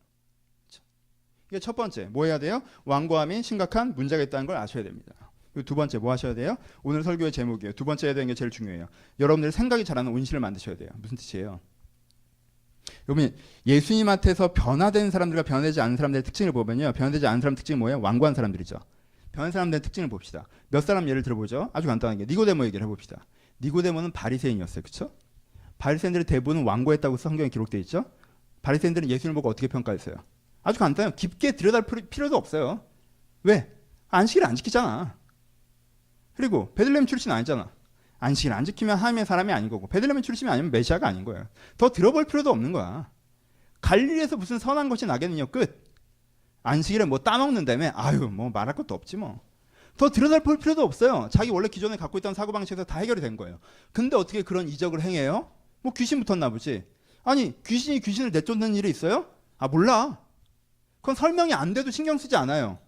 이게 첫 번째, 뭐 해야 돼요? 완고함이 심각한 문제가 있다는 걸 아셔야 됩니다. 그리고 두 번째, 뭐 하셔야 돼요? 오늘 설교의 제목이에요. 두 번째 해야 되는 게 제일 중요해요. 여러분들 생각이 잘하는 온실을 만드셔야 돼요. 무슨 뜻이에요? 여러분 예수님한테서 변화된 사람들과 변화되지 않은 사람들의 특징을 보면요. 변화되지 않은 사람 특징이 뭐예요? 완고한 사람들이죠. 변한 사람들의 특징을 봅시다. 몇 사람 예를 들어보죠. 아주 간단하게 니고데모 얘기를 해봅시다. 니고데모는 바리새인이었어요. 그렇죠? 바리새인들의 대부분은 완고했다고 성경에 기록되어 있죠. 바리새인들은 예수님을 보고 어떻게 평가했어요? 아주 간단해요. 깊게 들여다볼 필요도 없어요. 왜? 안식일 안 지키잖아. 그리고 베들레헴 출신 아니잖아. 안식일 안 지키면 하나님의 사람이 아닌 거고 베들레헴 출신이 아니면 메시아가 아닌 거예요. 더 들어볼 필요도 없는 거야. 갈릴리에서 무슨 선한 것이 나겠느냐 끝. 안식일에 뭐 따먹는다며 아유 뭐 말할 것도 없지 뭐. 더 들여다볼 필요도 없어요. 자기 원래 기존에 갖고 있던 사고방식에서 다 해결이 된 거예요. 근데 어떻게 그런 이적을 행해요? 뭐 귀신 붙었나 보지. 아니 귀신이 귀신을 내쫓는 일이 있어요? 아 몰라. 그건 설명이 안 돼도 신경 쓰지 않아요.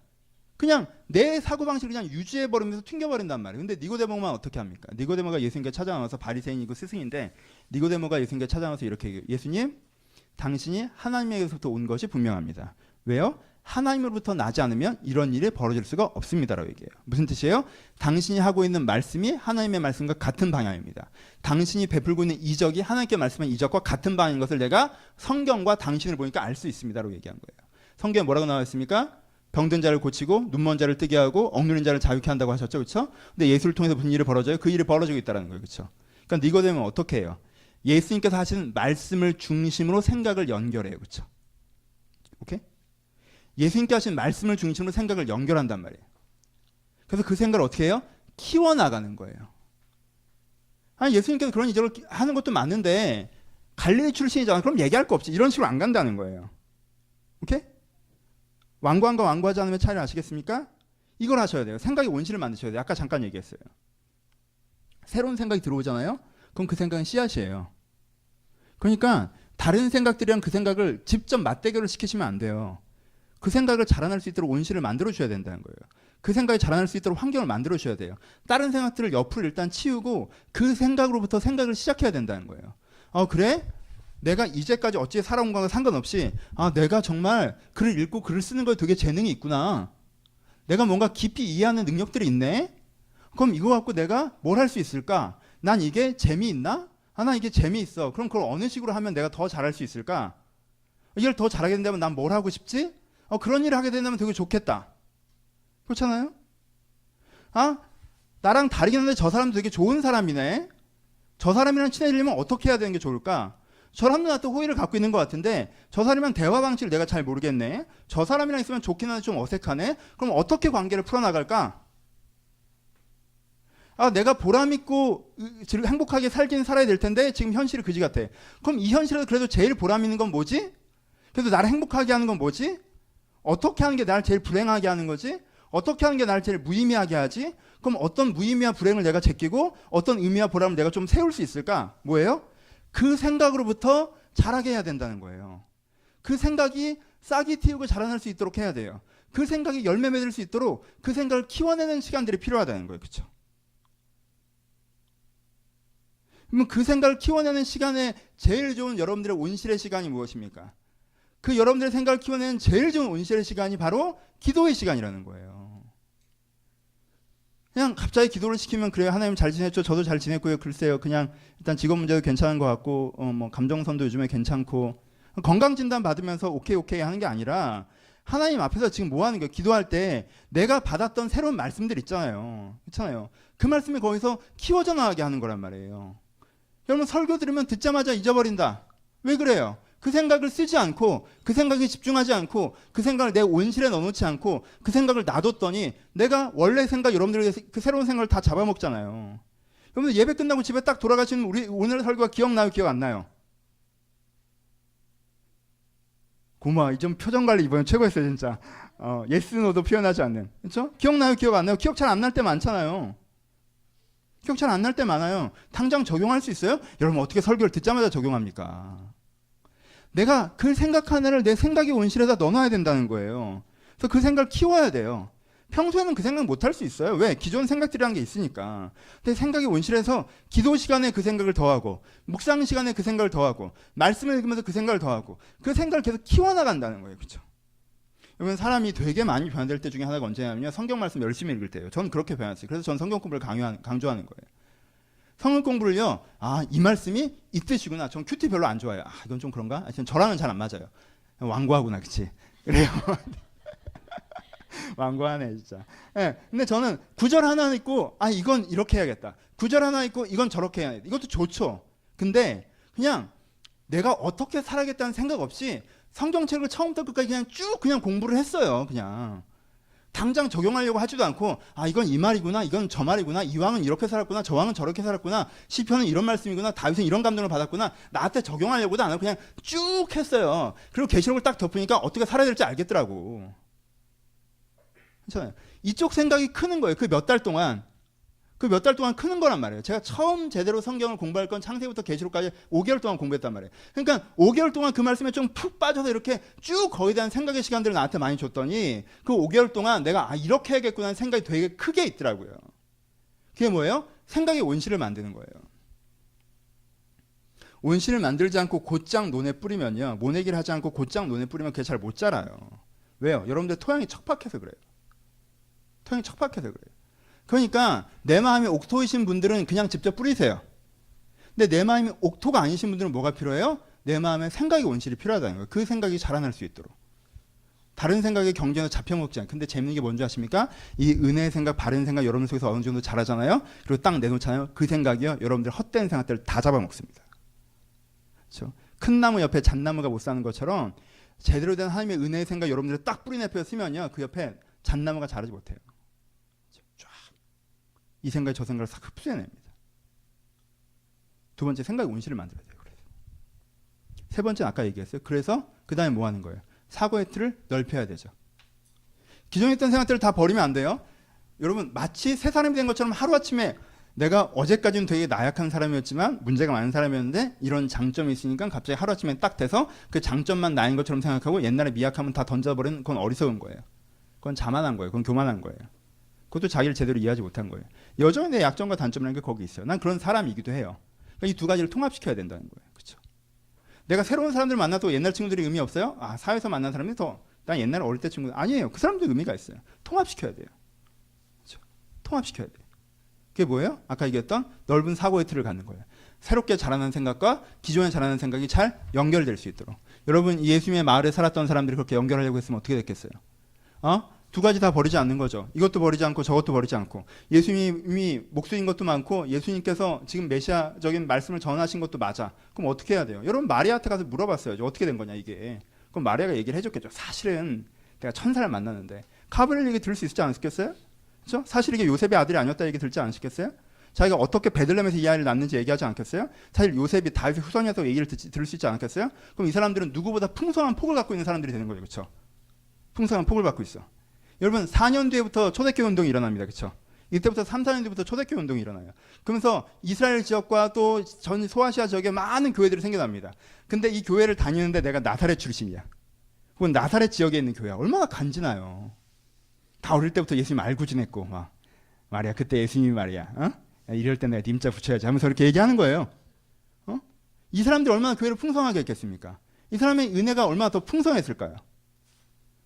그냥 내 사고방식을 그냥 유지해버리면서 튕겨버린단 말이에요. 근데 니고데모만 어떻게 합니까? 니고데모가 예수님께 찾아와서 바리새인이고 스승인데 니고데모가 예수님께 찾아와서 이렇게 얘기해요. 예수님, 당신이 하나님에게서부터 온 것이 분명합니다. 왜요? 하나님으로부터 나지 않으면 이런 일이 벌어질 수가 없습니다라고 얘기해요. 무슨 뜻이에요? 당신이 하고 있는 말씀이 하나님의 말씀과 같은 방향입니다. 당신이 베풀고 있는 이적이 하나님께 말씀한 이적과 같은 방향인 것을 내가 성경과 당신을 보니까 알 수 있습니다라고 얘기한 거예요. 성경에 뭐라고 나와 있습니까? 병든 자를 고치고 눈먼 자를 뜨게 하고 억누른 자를 자유케 한다고 하셨죠. 그렇죠? 근데 예수를 통해서 무슨 일이 벌어져요? 그 일이 벌어지고 있다는 거예요. 그렇죠? 그러니까 니고데모는 어떻게 해요? 예수님께서 하시는 말씀을 중심으로 생각을 연결해요. 그렇죠? 오케이? 예수님께 하신 말씀을 중심으로 생각을 연결한단 말이에요. 그래서 그 생각을 어떻게 해요? 키워나가는 거예요. 아니 예수님께서 그런 이적을 하는 것도 맞는데 갈릴리 출신이잖아. 그럼 얘기할 거 없지. 이런 식으로 안 간다는 거예요. 오케이? 완고한과 완고하지 않으면 차이를 아시겠습니까? 이걸 하셔야 돼요. 생각의 원시를 만드셔야 돼요. 아까 잠깐 얘기했어요. 새로운 생각이 들어오잖아요. 그럼 그 생각은 씨앗이에요. 그러니까 다른 생각들이랑 그 생각을 직접 맞대결을 시키시면 안 돼요. 그 생각을 자라날 수 있도록 온실을 만들어 주셔야 된다는 거예요. 그 생각이 자라날 수 있도록 환경을 만들어 주셔야 돼요. 다른 생각들을 옆으로 일단 치우고 그 생각으로부터 생각을 시작해야 된다는 거예요. 그래? 내가 이제까지 어찌 살아온 거와 상관없이 내가 정말 글을 읽고 글을 쓰는 거에 되게 재능이 있구나. 내가 뭔가 깊이 이해하는 능력들이 있네. 그럼 이거 갖고 내가 뭘 할 수 있을까? 난 이게 재미있나? 난 이게 재미있어. 그럼 그걸 어느 식으로 하면 내가 더 잘할 수 있을까? 이걸 더 잘하게 된다면 난 뭘 하고 싶지? 그런 일을 하게 된다면 되게 좋겠다. 그렇잖아요? 아, 나랑 다르긴 한데 저 사람도 되게 좋은 사람이네. 저 사람이랑 친해지려면 어떻게 해야 되는 게 좋을까? 저 사람도 나한테 호의를 갖고 있는 것 같은데 저 사람이랑 대화 방식을 내가 잘 모르겠네. 저 사람이랑 있으면 좋긴 한데 좀 어색하네. 그럼 어떻게 관계를 풀어나갈까? 아, 내가 보람 있고 행복하게 살긴 살아야 될 텐데 지금 현실이 그지 같아. 그럼 이 현실에서 그래도 제일 보람 있는 건 뭐지? 그래도 나를 행복하게 하는 건 뭐지? 어떻게 하는 게 나를 제일 불행하게 하는 거지? 어떻게 하는 게 나를 제일 무의미하게 하지? 그럼 어떤 무의미한 불행을 내가 제끼고 어떤 의미와 보람을 내가 좀 세울 수 있을까? 뭐예요? 그 생각으로부터 자라게 해야 된다는 거예요. 그 생각이 싹이 틔우고 자라날 수 있도록 해야 돼요. 그 생각이 열매 맺을 수 있도록 그 생각을 키워내는 시간들이 필요하다는 거예요. 그렇죠? 그러면 그 생각을 키워내는 시간에 제일 좋은 여러분들의 온실의 시간이 무엇입니까? 그 여러분들의 생각을 키워내는 제일 좋은 온실의 시간이 바로 기도의 시간이라는 거예요. 그냥 갑자기 기도를 시키면 그래요. 하나님 잘 지냈죠? 저도 잘 지냈고요. 글쎄요. 그냥 일단 직업 문제도 괜찮은 것 같고 뭐 감정선도 요즘에 괜찮고 건강진단 받으면서 오케이 하는 게 아니라 하나님 앞에서 지금 뭐 하는 거예요? 기도할 때 내가 받았던 새로운 말씀들 있잖아요. 그렇잖아요. 그 말씀이 거기서 키워져 나가게 하는 거란 말이에요. 여러분 설교 들으면 듣자마자 잊어버린다. 왜 그래요? 그 생각을 쓰지 않고 그 생각에 집중하지 않고 그 생각을 내 온실에 넣어놓지 않고 그 생각을 놔뒀더니 내가 원래 생각 여러분들의 그 새로운 생각을 다 잡아먹잖아요. 여러분들 예배 끝나고 집에 딱 돌아가시면 우리 오늘 설교가 기억나요? 기억 안 나요? 고마워. 이 좀 표정 관리 이번에 최고였어요 진짜. 예스 노도 표현하지 않는. 그렇죠? 기억나요? 기억 안 나요? 기억 잘 안 날 때 많잖아요. 기억 잘 안 날 때 많아요. 당장 적용할 수 있어요? 여러분 어떻게 설교를 듣자마자 적용합니까? 내가 그 생각 하나를 내 생각의 온실에다 넣어놔야 된다는 거예요. 그래서 그 생각을 키워야 돼요. 평소에는 그 생각 못 할 수 있어요. 왜? 기존 생각들이라는 게 있으니까. 근데 생각의 온실에서 기도 시간에 그 생각을 더하고 묵상 시간에 그 생각을 더하고 말씀을 읽으면서 그 생각을 더하고 그 생각을 계속 키워나간다는 거예요. 그렇죠? 여러분 사람이 되게 많이 변화될 때 중에 하나가 언제냐면요. 성경 말씀 열심히 읽을 때예요. 저는 그렇게 변했어요. 그래서 저는 성경 공부를 강조하는 거예요. 성경 공부를요. 아, 이 말씀이 이 뜻이구나. 전 큐티 별로 안 좋아해요. 아, 이건 좀 그런가? 저랑은 잘 안 맞아요. 완고하구나, 그치? 그래요. 완고하네, 진짜. 네, 근데 저는 구절 하나 있고, 아, 이건 이렇게 해야겠다. 구절 하나 있고, 이건 저렇게 해야겠다. 이것도 좋죠. 근데 그냥 내가 어떻게 살아야겠다는 생각 없이 성경책을 처음부터 끝까지 그냥 쭉 그냥 공부를 했어요. 그냥. 당장 적용하려고 하지도 않고 아 이건 이 말이구나 이건 저 말이구나 이 왕은 이렇게 살았구나 저 왕은 저렇게 살았구나 시편은 이런 말씀이구나 다윗은 이런 감동을 받았구나 나한테 적용하려고도 안 하고 그냥 쭉 했어요. 그리고 계시록을 딱 덮으니까 어떻게 살아야 될지 알겠더라고. 괜찮아요. 이쪽 생각이 크는 거예요. 그 몇 달 동안 크는 거란 말이에요. 제가 처음 제대로 성경을 공부할 건 창세기부터 계시록까지 5개월 동안 공부했단 말이에요. 그러니까 5개월 동안 그 말씀에 좀 푹 빠져서 이렇게 쭉 거기에 대한 생각의 시간들을 나한테 많이 줬더니 그 5개월 동안 내가 아 이렇게 해야겠구나 하는 생각이 되게 크게 있더라고요. 그게 뭐예요? 생각의 온실을 만드는 거예요. 온실을 만들지 않고 곧장 논에 뿌리면요. 모내기를 하지 않고 곧장 논에 뿌리면 그게 잘 못 자라요. 왜요? 여러분들 토양이 척박해서 그래요. 토양이 척박해서 그래요. 그러니까 내 마음이 옥토이신 분들은 그냥 직접 뿌리세요. 근데 내 마음이 옥토가 아니신 분들은 뭐가 필요해요? 내 마음에 생각의 온실이 필요하다는 거예요. 그 생각이 자라날 수 있도록. 다른 생각의 경쟁에서 잡혀먹지 않아요. 근데 재밌는 게 뭔지 아십니까? 이 은혜의 생각, 바른 생각 여러분 속에서 어느 정도 자라잖아요. 그리고 딱 내놓잖아요. 그 생각이요. 여러분들 헛된 생각들을 다 잡아먹습니다. 그렇죠? 큰 나무 옆에 잣나무가 못 사는 것처럼 제대로 된 하나님의 은혜의 생각 여러분들이 딱 뿌리 내펴 쓰면요. 그 옆에 잣나무가 자라지 못해요. 이 생각이 저 생각을 싹 흡수해냅니다. 두 번째 생각의 온실을 만들어야 돼요. 그래서. 세 번째는 아까 얘기했어요. 그래서 그 다음에 뭐 하는 거예요? 사고의 틀을 넓혀야 되죠. 기존에 있던 생각들을 다 버리면 안 돼요. 여러분 마치 새 사람이 된 것처럼 하루아침에 내가 어제까지는 되게 나약한 사람이었지만 문제가 많은 사람이었는데 이런 장점이 있으니까 갑자기 하루아침에 딱 돼서 그 장점만 나인 것처럼 생각하고 옛날에 미약함은 다 던져버리는 그건 어리석은 거예요. 그건 자만한 거예요. 그건 교만한 거예요. 그것도 자기를 제대로 이해하지 못한 거예요. 여전히 내 약점과 단점이라는 게 거기 있어요. 난 그런 사람이기도 해요. 그러니까 이 두 가지를 통합시켜야 된다는 거예요. 그렇죠? 내가 새로운 사람들 만나도 옛날 친구들이 의미 없어요? 아, 사회에서 만난 사람이 난 옛날에 어릴 때 친구들 아니에요. 그 사람도 의미가 있어요. 통합시켜야 돼요. 그렇죠? 통합시켜야 돼요. 그게 뭐예요? 아까 얘기했던 넓은 사고의 틀을 갖는 거예요. 새롭게 자라는 생각과 기존에 자라는 생각이 잘 연결될 수 있도록. 여러분 예수님의 마을에 살았던 사람들이 그렇게 연결하려고 했으면 어떻게 됐겠어요? 두 가지 다 버리지 않는 거죠. 이것도 버리지 않고 저것도 버리지 않고. 예수님이 목수인 것도 많고 예수님께서 지금 메시아적인 말씀을 전하신 것도 맞아. 그럼 어떻게 해야 돼요? 여러분 마리아한테 가서 물어봤어요. 어떻게 된 거냐 이게. 그럼 마리아가 얘기를 해줬겠죠. 사실은 내가 천사를 만났는데 가브리엘 얘기 들을 수 있지 않았겠어요? 그렇죠? 사실 이게 요셉의 아들이 아니었다 얘기 들지 않으시겠어요? 자기가 어떻게 베들레헴에서 이 아이를 낳는지 얘기하지 않겠어요? 사실 요셉이 다윗의 후손이어서 얘기를 들을 수 있지 않겠어요? 그럼 이 사람들은 누구보다 풍성한 폭을 갖고 있는 사람들이 되는 거예요. 그렇죠? 풍성한 폭을 갖고 있어. 여러분 4년 뒤에부터 초대교회 운동이 일어납니다. 그렇죠? 이때부터 3, 4년 뒤부터 초대교회 운동이 일어나요. 그러면서 이스라엘 지역과 또 전 소아시아 지역에 많은 교회들이 생겨납니다. 근데 이 교회를 다니는데 내가 나사렛 출신이야. 혹은 나사렛 지역에 있는 교회야. 얼마나 간지나요. 다 어릴 때부터 예수님 알고 지냈고 막 말이야 그때 예수님이 말이야 이럴 때 내가 님자 붙여야지 하면서 이렇게 얘기하는 거예요. 이 사람들이 얼마나 교회를 풍성하게 했겠습니까? 이 사람의 은혜가 얼마나 더 풍성했을까요?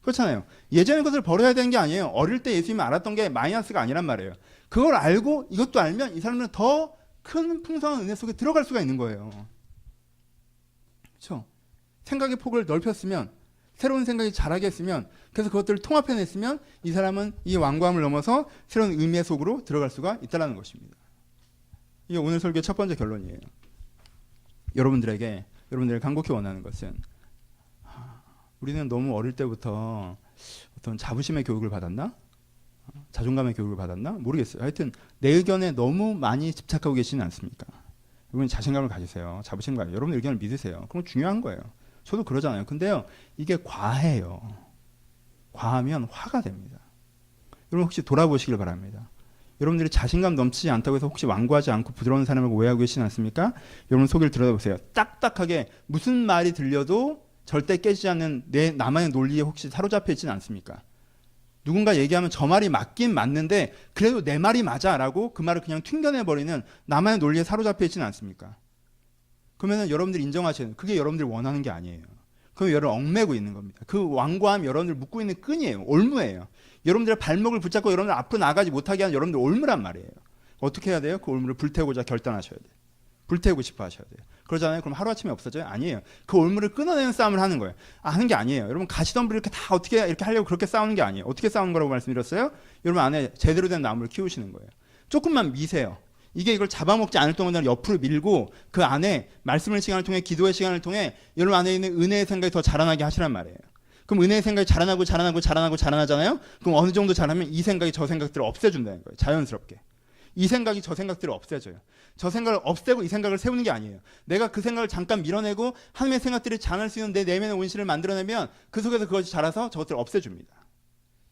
그렇잖아요. 예전의 것을 버려야 되는 게 아니에요. 어릴 때 예수님이 알았던 게 마이너스가 아니란 말이에요. 그걸 알고 이것도 알면 이 사람들은 더 큰 풍성한 은혜 속에 들어갈 수가 있는 거예요. 그렇죠? 생각의 폭을 넓혔으면 새로운 생각이 자라게 했으면 그래서 그것들을 통합해냈으면 이 사람은 이 완고함을 넘어서 새로운 의미의 속으로 들어갈 수가 있다는 것입니다. 이게 오늘 설교의 첫 번째 결론이에요. 여러분들에게 간곡히 원하는 것은 우리는 너무 어릴 때부터 어떤 자부심의 교육을 받았나? 자존감의 교육을 받았나? 모르겠어요. 하여튼 내 의견에 너무 많이 집착하고 계시는 않습니까? 여러분 자신감을 가지세요. 자부심 가지세요. 여러분 의견을 믿으세요. 그건 중요한 거예요. 저도 그러잖아요. 근데요, 이게 과해요. 과하면 화가 됩니다. 여러분 혹시 돌아보시길 바랍니다. 여러분들이 자신감 넘치지 않다고 해서 혹시 완고하지 않고 부드러운 사람을 오해하고 계시지 않습니까? 여러분 속을 들여다보세요. 딱딱하게 무슨 말이 들려도 절대 깨지지 않는 나만의 논리에 혹시 사로잡혀 있지는 않습니까? 누군가 얘기하면 저 말이 맞긴 맞는데 그래도 내 말이 맞아라고 그 말을 그냥 튕겨내버리는 나만의 논리에 사로잡혀 있지는 않습니까? 그러면 여러분들이 인정하셔야 돼요. 그게 여러분들이 원하는 게 아니에요. 그럼 여러분 얽매고 있는 겁니다. 그 완고함이 여러분들 묶고 있는 끈이에요. 올무예요. 여러분들의 발목을 붙잡고 여러분들 앞으로 나가지 못하게 하는 여러분들 올무란 말이에요. 어떻게 해야 돼요? 그 올무를 불태우고자 결단하셔야 돼요. 불태우고 싶어 하셔야 돼요. 그러잖아요. 그럼 하루아침에 없어져요? 아니에요. 그 올무를 끊어내는 싸움을 하는 거예요. 하는 게 아니에요. 여러분 가시덤불 이렇게 다 어떻게 이렇게 하려고 그렇게 싸우는 게 아니에요. 어떻게 싸우는 거라고 말씀드렸어요? 여러분 안에 제대로 된 나무를 키우시는 거예요. 조금만 미세요. 이걸 잡아먹지 않을 동안 옆으로 밀고 그 안에 말씀의 시간을 통해 기도의 시간을 통해 여러분 안에 있는 은혜의 생각이 더 자라나게 하시란 말이에요. 그럼 은혜의 생각이 자라나잖아요. 그럼 어느 정도 자라면 이 생각이 저 생각들을 없애준다는 거예요. 자연스럽게. 이 생각이 저 생각들을 없애줘요. 저 생각을 없애고 이 생각을 세우는 게 아니에요. 내가 그 생각을 잠깐 밀어내고 하나님의 생각들이 자랄 수 있는 내 내면의 온실을 만들어내면 그 속에서 그것이 자라서 저것들을 없애줍니다.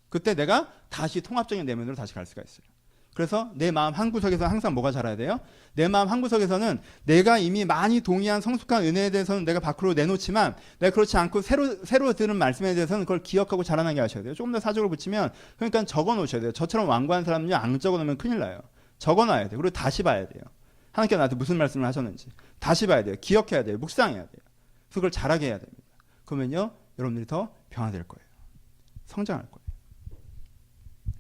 그때 내가 다시 통합적인 내면으로 다시 갈 수가 있어요. 그래서 내 마음 한구석에서 항상 뭐가 자라야 돼요? 내 마음 한구석에서는 내가 이미 많이 동의한 성숙한 은혜에 대해서는 내가 밖으로 내놓지만 내가 그렇지 않고 새로 들은 말씀에 대해서는 그걸 기억하고 자라나게 하셔야 돼요. 조금 더 사족을 붙이면 그러니까 적어 놓으셔야 돼요. 저처럼 완고한 사람은요 안 적어 놓으면 큰일 나요. 적어 놔야 돼요. 그리고 다시 봐야 돼요. 하나님께서 나한테 무슨 말씀을 하셨는지 다시 봐야 돼요. 기억해야 돼요. 묵상해야 돼요. 그래서 그걸 잘하게 해야 됩니다. 그러면요 여러분들이 더 변화될 거예요. 성장할 거예요.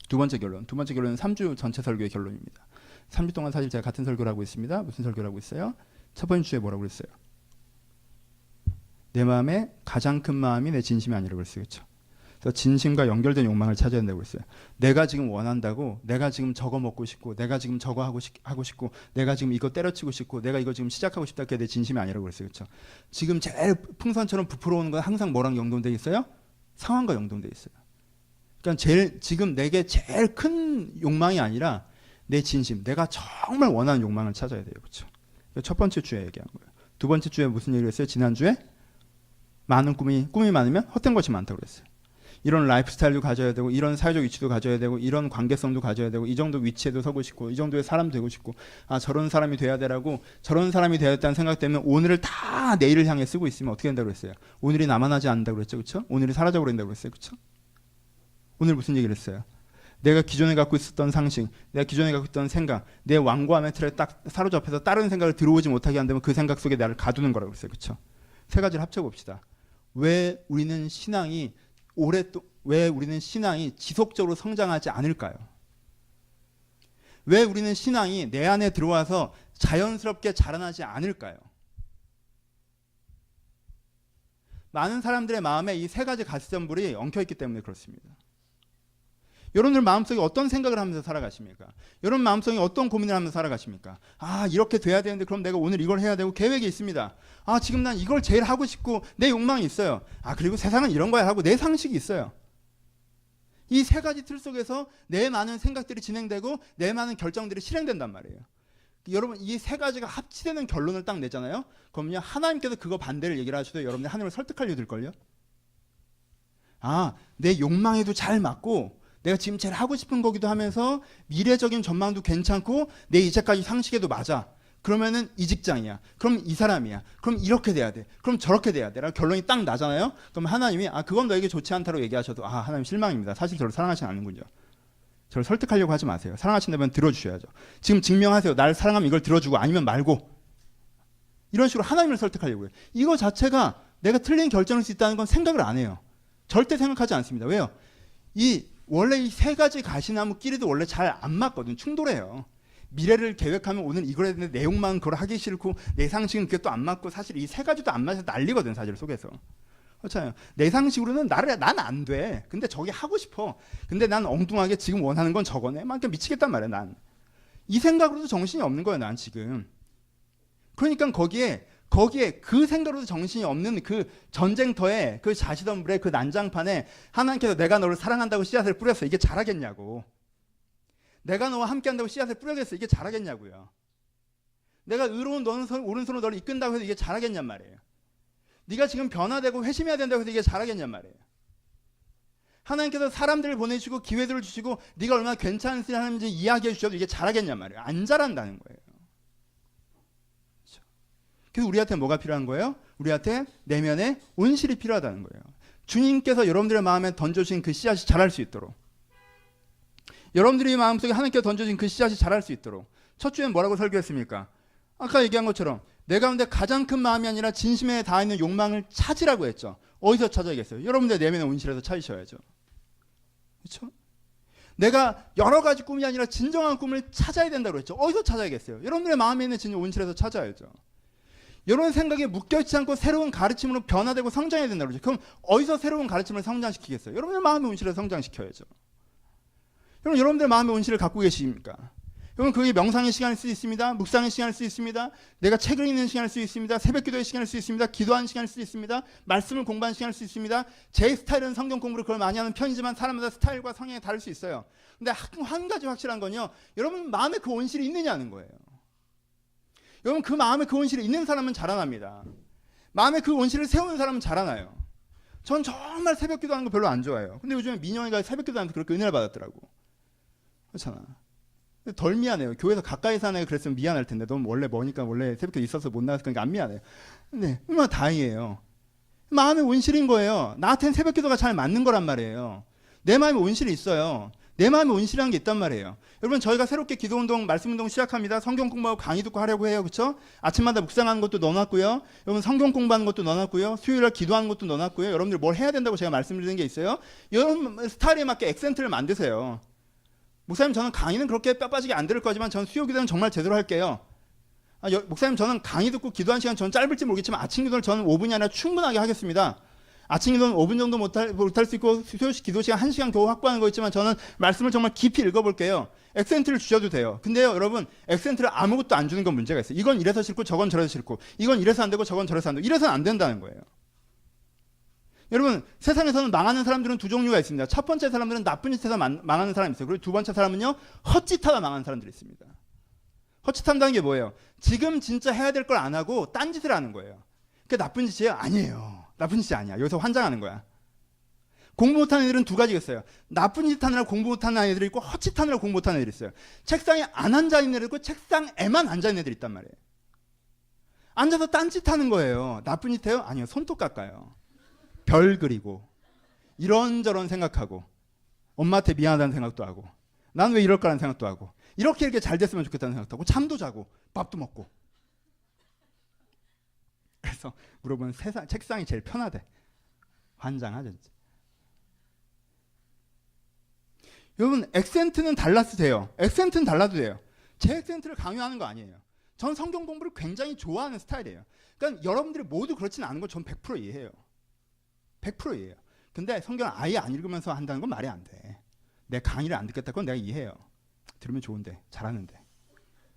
두 번째 결론은 3주 전체 설교의 결론입니다. 3주 동안 사실 제가 같은 설교를 하고 있습니다. 무슨 설교를 하고 있어요? 첫 번째 주에 뭐라고 그랬어요? 내 마음에 가장 큰 마음이 내 진심이 아니라고 그랬어요. 그렇죠? 그래서 진심과 연결된 욕망을 찾아야 된다고 했어요. 내가 지금 원한다고, 내가 지금 저거 먹고 싶고, 내가 지금 저거 하고 싶고, 내가 지금 이거 때려치고 싶고, 내가 이거 지금 시작하고 싶다. 그게 내 진심이 아니라고 그랬어요. 그렇죠? 지금 제일 풍선처럼 부풀어오는 건 항상 뭐랑 연동돼 있어요? 상황과 연동돼 있어요. 그러니까 지금 내게 제일 큰 욕망이 아니라 내 진심, 내가 정말 원하는 욕망을 찾아야 돼요. 그렇죠? 첫 번째 주에 얘기한 거예요. 두 번째 주에 무슨 얘기를 했어요? 지난주에 많은 꿈이 많으면 헛된 것이 많다고 그랬어요. 이런 라이프 스타일도 가져야 되고, 이런 사회적 위치도 가져야 되고, 이런 관계성도 가져야 되고, 이 정도 위치에도 서고 싶고, 이 정도의 사람 되고 싶고, 저런 사람이 돼야 되라고, 저런 사람이 되었다는 생각 때문에 오늘을 다 내일을 향해 쓰고 있으면 어떻게 된다고 그랬어요? 오늘이 남아나지 않는다고 그랬죠. 그렇죠? 오늘이 사라져 버린다고 그랬어요. 그렇죠? 오늘 무슨 얘기를 했어요? 내가 기존에 갖고 있었던 상식, 내가 기존에 갖고 있던 생각, 내 완고함의 틀에 딱 사로잡혀서 다른 생각을 들어오지 못하게 한다면 그 생각 속에 나를 가두는 거라고 그랬어요. 그렇죠? 세 가지를 합쳐봅시다. 왜 우리는 신앙이 지속적으로 성장하지 않을까요? 왜 우리는 신앙이 내 안에 들어와서 자연스럽게 자라나지 않을까요? 많은 사람들의 마음에 이 세 가지 가시덤불이 엉켜있기 때문에 그렇습니다. 여러분들 마음속에 어떤 생각을 하면서 살아가십니까? 여러분 마음속에 어떤 고민을 하면서 살아가십니까? 아, 이렇게 돼야 되는데 그럼 내가 오늘 이걸 해야 되고 계획이 있습니다. 아, 지금 난 이걸 제일 하고 싶고 내 욕망이 있어요. 아, 그리고 세상은 이런 거야 하고 내 상식이 있어요. 이 세 가지 틀 속에서 내 많은 생각들이 진행되고 내 많은 결정들이 실행된단 말이에요. 여러분 이 세 가지가 합치되는 결론을 딱 내잖아요. 그러면요 하나님께서 그거 반대를 얘기를 하셔도 여러분들 하나님을 설득하려 들걸요. 아, 내 욕망에도 잘 맞고 내가 지금 제일 하고 싶은 거기도 하면서 미래적인 전망도 괜찮고 내 이제까지 상식에도 맞아. 그러면은 이 직장이야. 그럼 이 사람이야. 그럼 이렇게 돼야 돼. 그럼 저렇게 돼야 돼. 라고 결론이 딱 나잖아요. 그럼 하나님이 아, 그건 너에게 좋지 않다고 얘기하셔도 아, 하나님 실망입니다. 사실 저를 사랑하지 않는군요. 저를 설득하려고 하지 마세요. 사랑하신다면 들어주셔야죠. 지금 증명하세요. 날 사랑하면 이걸 들어주고 아니면 말고. 이런 식으로 하나님을 설득하려고 해요. 이거 자체가 내가 틀린 결정일 수 있다는 건 생각을 안 해요. 절대 생각하지 않습니다. 왜요? 원래 이 세 가지 가시나무끼리도 원래 잘 안 맞거든. 충돌해요. 미래를 계획하면 오늘 이걸 해야 되는데 내용만 그걸 하기 싫고 내 상식은 그게 또 안 맞고 사실 이 세 가지도 안 맞아서 난리거든. 사실 속에서. 그렇잖아요. 내 상식으로는 난 안 돼. 근데 저게 하고 싶어. 근데 난 엉뚱하게 지금 원하는 건 저거네. 막 미치겠단 말이야. 난. 이 생각으로도 정신이 없는 거야. 난 지금. 그러니까 거기에 그 생각으로도 정신이 없는 그 전쟁터에 그 자시덤불에 그 난장판에 하나님께서 내가 너를 사랑한다고 씨앗을 뿌렸어. 이게 자라겠냐고. 내가 너와 함께한다고 씨앗을 뿌려겠어. 이게 자라겠냐고요. 내가 의로운 너는 오른손으로 너를 이끈다고 해서 이게 자라겠냔 말이에요. 네가 지금 변화되고 회심해야 된다고 해서 이게 자라겠냔 말이에요. 하나님께서 사람들을 보내주시고 기회들을 주시고 네가 얼마나 괜찮은지 이야기해 주셔도 이게 자라겠냔 말이에요. 안 자란다는 거예요. 그래서 우리한테 뭐가 필요한 거예요? 우리한테 내면에 온실이 필요하다는 거예요. 주님께서 여러분들의 마음에 던져주신 그 씨앗이 자랄 수 있도록, 여러분들의 마음속에 하나님께서 던져주신 그 씨앗이 자랄 수 있도록. 첫 주에 뭐라고 설교했습니까? 아까 얘기한 것처럼 내 가운데 가장 큰 마음이 아니라 진심에 닿아있는 욕망을 찾으라고 했죠. 어디서 찾아야겠어요? 여러분들 내면의 온실에서 찾으셔야죠. 그렇죠? 내가 여러 가지 꿈이 아니라 진정한 꿈을 찾아야 된다고 했죠. 어디서 찾아야겠어요? 여러분들의 마음에 있는 진정 온실에서 찾아야죠. 여러분 생각에 묶여있지 않고 새로운 가르침으로 변화되고 성장해야 된다고 그러죠. 그럼 어디서 새로운 가르침을 성장시키겠어요? 여러분들 마음의 온실에서 성장시켜야죠. 여러분들 마음의 온실을 갖고 계십니까? 여러분 그게 명상의 시간일 수 있습니다. 묵상의 시간일 수 있습니다. 내가 책을 읽는 시간일 수 있습니다. 새벽 기도의 시간일 수 있습니다. 기도하는 시간일 수 있습니다. 말씀을 공부하는 시간일 수 있습니다. 제 스타일은 성경 공부를 그걸 많이 하는 편이지만 사람마다 스타일과 성향이 다를 수 있어요. 근데 한 가지 확실한 건요. 여러분 마음에 그 온실이 있느냐는 거예요. 여러분 그 마음에 그 온실이 있는 사람은 자라납니다. 마음에 그 온실을 세우는 사람은 자라나요. 전 정말 새벽 기도하는 거 별로 안 좋아해요. 근데 요즘에 민영이가 새벽 기도하면서 그렇게 은혜를 받았더라고. 그렇잖아. 덜 미안해요. 교회에서 가까이 사는 애가 그랬으면 미안할 텐데 넌 원래 뭐니까 원래 새벽 기도 있어서 못 나왔을 거니까 안 미안해요. 근데 얼마나 다행이에요. 마음의 온실인 거예요. 나한테는 새벽 기도가 잘 맞는 거란 말이에요. 내 마음에 온실이 있어요. 내 마음에 온실이라는 게 있단 말이에요. 여러분 저희가 새롭게 기도운동, 말씀운동 시작합니다. 성경 공부하고 강의 듣고 하려고 해요. 그렇죠? 아침마다 묵상하는 것도 넣어놨고요. 여러분 성경 공부하는 것도 넣어놨고요. 수요일날 기도하는 것도 넣어놨고요. 여러분들 뭘 해야 된다고 제가 말씀드리는 게 있어요. 여러분 스타일에 맞게 액센트를 만드세요. 목사님 저는 강의는 그렇게 뼈 빠지게 안 들을 거지만 저는 수요 기도는 정말 제대로 할게요. 목사님 저는 강의 듣고 기도한 시간 저는 짧을지 모르겠지만 아침 기도를 저는 5분이 아니라 충분하게 하겠습니다. 아침 기도는 5분 정도 못할 수 있고 수요 기도 시간 1시간 겨우 확보하는 거 있지만 저는 말씀을 정말 깊이 읽어볼게요. 액센트를 주셔도 돼요. 근데요 여러분 액센트를 아무것도 안 주는 건 문제가 있어요. 이건 이래서 싫고 저건 저래서 싫고 이건 이래서 안 되고 저건 저래서 안 되고 이래서는 안 된다는 거예요. 여러분 세상에서는 망하는 사람들은 두 종류가 있습니다. 첫 번째 사람들은 나쁜 짓해서 망하는 사람이 있어요. 그리고 두 번째 사람은요 헛짓하다 망하는 사람들이 있습니다. 헛짓한다는 게 뭐예요? 지금 진짜 해야 될 걸 안 하고 딴짓을 하는 거예요. 그게 나쁜 짓이에요? 아니에요. 나쁜 짓이 아니야. 여기서 환장하는 거야. 공부 못하는 애들은 두 가지가 있어요. 나쁜 짓 하느라 공부 못하는 애들이 있고 헛짓하느라 공부 못하는 애들이 있어요. 책상에 안 앉아있는 애들 있고 책상에만 앉아있는 애들이 있단 말이에요. 앉아서 딴짓하는 거예요. 나쁜 짓 해요? 아니요. 손톱 깎아요. 별 그리고 이런저런 생각하고 엄마한테 미안하다는 생각도 하고 난 왜 이럴까라는 생각도 하고 이렇게 잘 됐으면 좋겠다는 생각도 하고 잠도 자고 밥도 먹고 그래서 물어보면 책상이 제일 편하대. 환장하죠. 여러분 액센트는 달라도 돼요. 액센트는 달라도 돼요. 제 액센트를 강요하는 거 아니에요. 전 성경 공부를 굉장히 좋아하는 스타일이에요. 그러니까 여러분들이 모두 그렇지는 않은 걸 전 100% 이해해요. 100% 이해해요. 근데 성경을 아예 안 읽으면서 한다는 건 말이 안 돼. 내 강의를 안 듣겠다. 그건 내가 이해해요. 들으면 좋은데, 잘하는데.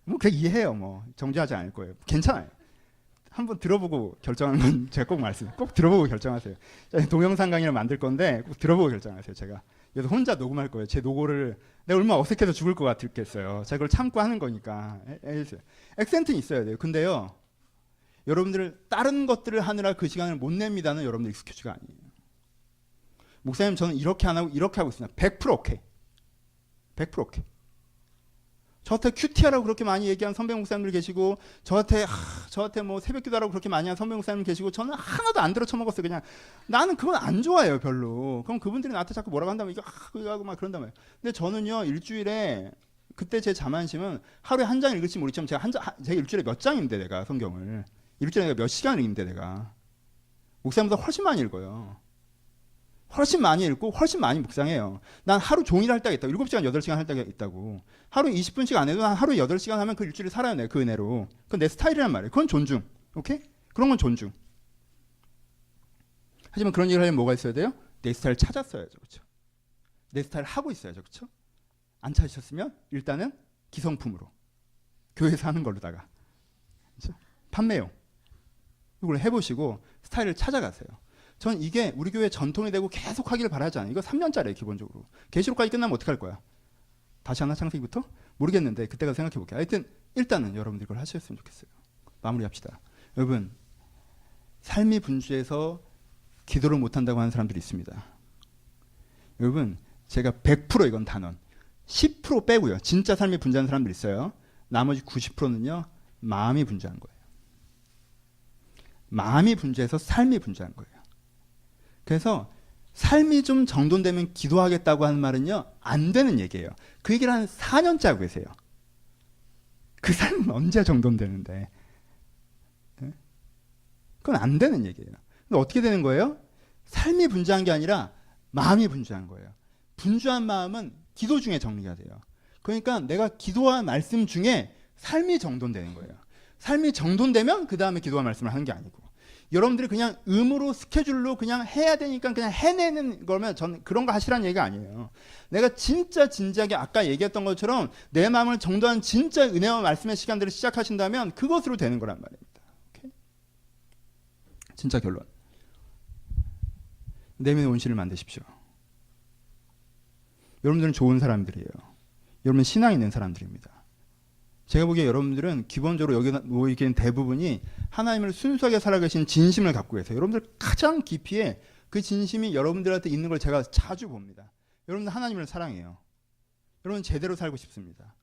뭐 그냥 이해해요. 뭐 정죄하지 않을 거예요. 괜찮아요. 한번 들어보고 결정하는 건 제가 꼭 말씀해요. 꼭 들어보고 결정하세요. 동영상 강의를 만들 건데 꼭 들어보고 결정하세요. 제가 그래서 혼자 녹음할 거예요. 제 노고를 내가 얼마나 어색해서 죽을 것 같겠어요. 제가 그걸 참고 하는 거니까. 액센트는 있어야 돼요. 근데요, 여러분들 다른 것들을 하느라 그 시간을 못 냅니다는 여러분들 익스큐즈가 아니에요. 목사님 저는 이렇게 안 하고 이렇게 하고 있습니다. 100% 오케이. 100% 오케이. 저한테 큐티하라고 그렇게 많이 얘기한 선배 목사님들 계시고, 저한테 뭐 새벽기도하라고 그렇게 많이 한 선배 목사님 계시고, 저는 하나도 안 들어 처먹었어요. 그냥 나는 그건 안 좋아해요, 별로. 그럼 그분들이 나한테 자꾸 뭐라고 한다면 이거 하고 막 그런다며. 근데 저는요, 일주일에 그때 제 자만심은 하루에 한 장 읽을지 모르지만 제가 제가 일주일에 몇 장인데 내가 성경을 일주일에 내가 몇 시간을 읽는데 내가 목사님보다 훨씬 많이 읽어요. 훨씬 많이 읽고 훨씬 많이 묵상해요. 난 하루 종일 할 때가 있다고. 7시간, 8시간 할 때가 있다고. 하루 20분씩 안 해도 난 하루 8시간 하면 그 일주일을 살아요. 내가 그 은혜로. 그건 내 스타일이란 말이에요. 그건 존중. 오케이? 그런 건 존중. 하지만 그런 얘기를 하려면 뭐가 있어야 돼요? 내 스타일 찾았어야죠. 그렇죠? 내 스타일 하고 있어야죠. 그렇죠? 안 찾으셨으면 일단은 기성품으로. 교회에서 하는 걸로다가. 그렇죠? 판매용. 이걸 해보시고 스타일을 찾아가세요. 전 이게 우리 교회 전통이 되고 계속 하기를 바라지 않아요. 이거 3년짜리예요, 기본적으로. 계시록까지 끝나면 어떻게 할 거야? 다시 하나 창세기부터? 모르겠는데 그때가 생각해 볼게요. 하여튼 일단은 여러분들 이걸 하셨으면 좋겠어요. 마무리합시다. 여러분, 삶이 분주해서 기도를 못한다고 하는 사람들이 있습니다. 여러분, 제가 100% 이건 단언. 10% 빼고요. 진짜 삶이 분주한 사람들 있어요. 나머지 90%는요. 마음이 분주한 거예요. 마음이 분주해서 삶이 분주한 거예요. 그래서 삶이 좀 정돈되면 기도하겠다고 하는 말은요, 안 되는 얘기예요. 그 얘기를 한 4년째 하고 계세요. 그 삶은 언제 정돈되는데? 그건 안 되는 얘기예요. 근데 어떻게 되는 거예요? 삶이 분주한 게 아니라 마음이 분주한 거예요. 분주한 마음은 기도 중에 정리가 돼요. 그러니까 내가 기도와 말씀 중에 삶이 정돈되는 거예요. 삶이 정돈되면 그 다음에 기도와 말씀을 하는 게 아니고, 여러분들이 그냥 의무로 스케줄로 그냥 해야 되니까 그냥 해내는 거면 전 그런 거 하시라는 얘기가 아니에요. 내가 진짜 진지하게 아까 얘기했던 것처럼 내 마음을 정돈한 진짜 은혜와 말씀의 시간들을 시작하신다면 그것으로 되는 거란 말입니다. 오케이? 진짜 결론. 내면의 온실을 만드십시오. 여러분들은 좋은 사람들이에요. 여러분은 신앙 있는 사람들입니다. 제가 보기에 여러분들은 기본적으로 여기 모이긴 대부분이 하나님을 순수하게 살아계신 진심을 갖고 계세요. 여러분들 가장 깊이에 그 진심이 여러분들한테 있는 걸 제가 자주 봅니다. 여러분들 하나님을 사랑해요. 여러분 제대로 살고 싶습니다.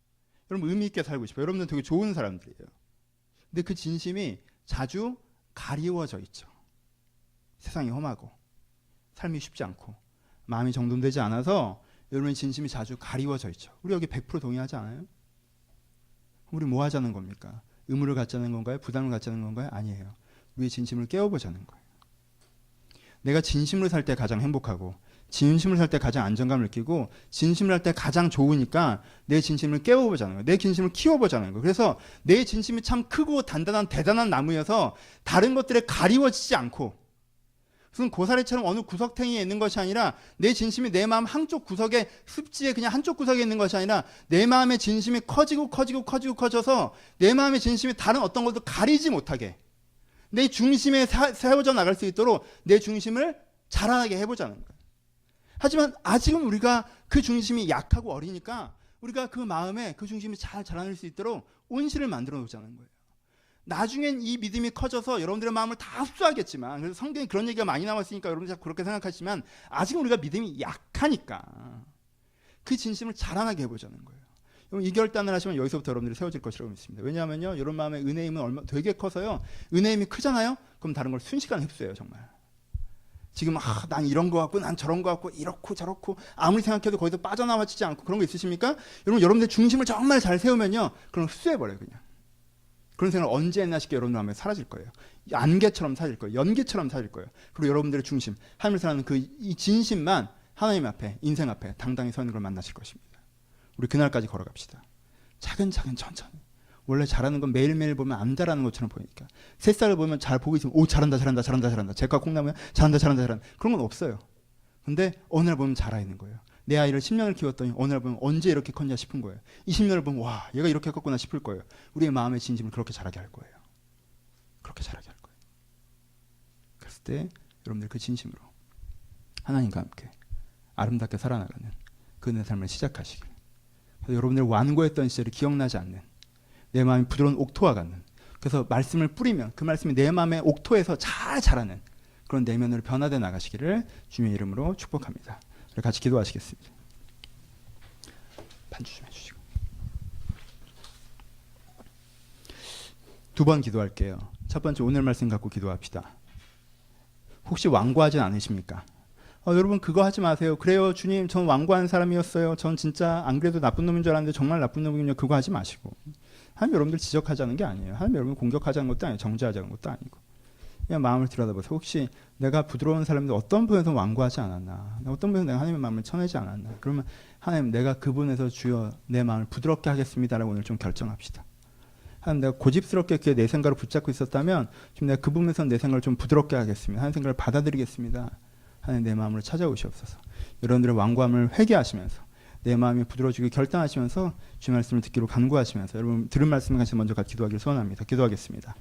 여러분 의미 있게 살고 싶어요. 여러분들 되게 좋은 사람들이에요. 근데 그 진심이 자주 가리워져 있죠. 세상이 험하고 삶이 쉽지 않고 마음이 정돈되지 않아서 여러분의 진심이 자주 가리워져 있죠. 우리 여기 100% 동의하지 않아요? 우리 뭐 하자는 겁니까? 의무를 갖자는 건가요? 부담을 갖자는 건가요? 아니에요. 우리의 진심을 깨워보자는 거예요. 내가 진심으로 살 때 가장 행복하고, 진심으로 살 때 가장 안정감을 느끼고, 진심으로 할 때 가장 좋으니까 내 진심을 깨워보자는 거예요. 내 진심을 키워보자는 거예요. 그래서 내 진심이 참 크고 단단한 대단한 나무여서 다른 것들에 가리워지지 않고, 무슨 고사리처럼 어느 구석탱이에 있는 것이 아니라 내 진심이 내 마음 한쪽 구석에, 습지에 그냥 한쪽 구석에 있는 것이 아니라 내 마음의 진심이 커져서 내 마음의 진심이 다른 어떤 것도 가리지 못하게 내 중심에 세워져 나갈 수 있도록 내 중심을 자라나게 해보자는 거예요. 하지만 아직은 우리가 그 중심이 약하고 어리니까 우리가 그 마음에 그 중심이 잘 자라날 수 있도록 온실을 만들어 놓자는 거예요. 나중엔 이 믿음이 커져서 여러분들의 마음을 다 흡수하겠지만, 그래서 성경에 그런 얘기가 많이 나왔으니까 여러분들 자꾸 그렇게 생각하시지만, 아직은 우리가 믿음이 약하니까 그 진심을 자라나게 해보자는 거예요. 여러분 이 결단을 하시면 여기서부터 여러분들이 세워질 것이라고 믿습니다. 왜냐하면요, 이런 마음의 은혜의 힘은 되게 커서요, 은혜의 힘이 크잖아요? 그럼 다른 걸 순식간에 흡수해요. 정말. 지금 난 이런 거 같고 난 저런 거 같고 이렇고 저렇고 아무리 생각해도 거기서 빠져나와지지 않고 그런 거 있으십니까? 여러분들 중심을 정말 잘 세우면요, 그럼 흡수해버려요. 그냥. 그런 생각을 언제 했나 싶게 여러분들 마음에 사라질 거예요. 안개처럼 사라질 거예요. 연기처럼 사라질 거예요. 그리고 여러분들의 중심, 하나님을 사랑하는 이 진심만 하나님 앞에, 인생 앞에 당당히 서 있는 걸 만나실 것입니다. 우리 그날까지 걸어갑시다. 차근차근 천천히. 원래 잘하는 건 매일매일 보면 안 잘하는 것처럼 보이니까. 새싹을 보면 잘 보고 있으면 오 잘한다. 제과 콩나무야 잘한다. 그런 건 없어요. 근데 어느 날 보면 자라있는 거예요. 내 아이를 10년을 키웠더니 어느 날 보면 언제 이렇게 컸냐 싶은 거예요. 20년을 보면 와, 얘가 이렇게 컸구나 싶을 거예요. 우리의 마음의 진심을 그렇게 자라게 할 거예요. 그렇게 자라게 할 거예요. 그랬을 때 여러분들 그 진심으로 하나님과 함께 아름답게 살아나가는 그 내 삶을 시작하시길. 여러분들 완고했던 시절이 기억나지 않는, 내 마음이 부드러운 옥토와 같는, 그래서 말씀을 뿌리면 그 말씀이 내 마음의 옥토에서 잘 자라는 그런 내면으로 변화되어 나가시기를 주님의 이름으로 축복합니다. 우리 같이 기도하시겠습니다. 반주 좀 해주시고. 두 번 기도할게요. 첫 번째, 오늘 말씀 갖고 기도합시다. 혹시 완고하진 않으십니까? 여러분 그거 하지 마세요. 그래요 주님, 전 완고한 사람이었어요. 전 진짜 안 그래도 나쁜 놈인 줄 알았는데 정말 나쁜 놈이군요. 그거 하지 마시고. 하나님 여러분들 지적하자는 게 아니에요. 하나님 여러분 공격하자는 것도 아니에요. 정죄하자는 것도 아니고. 그냥 마음을 들여다보세요. 혹시 내가 부드러운 사람인데 어떤 부분에서 완고하지 않았나, 어떤 부분에서 내가 하나님의 마음을 쳐내지 않았나, 그러면 하나님 내가 그 부분에서 주여 내 마음을 부드럽게 하겠습니다라고 오늘 좀 결정합시다. 하나님 내가 고집스럽게 그게 내 생각을 붙잡고 있었다면 지금 내가 그 부분에서 내 생각을 좀 부드럽게 하겠습니다. 하나님 생각을 받아들이겠습니다. 하나님 내 마음으로 찾아오시옵소서. 여러분들의 완고함을 회개하시면서 내 마음이 부드러워지기 결단하시면서 주의 말씀을 듣기로 간구하시면서 여러분 들은 말씀을 같이 먼저 기도하기를 소원합니다. 기도하겠습니다.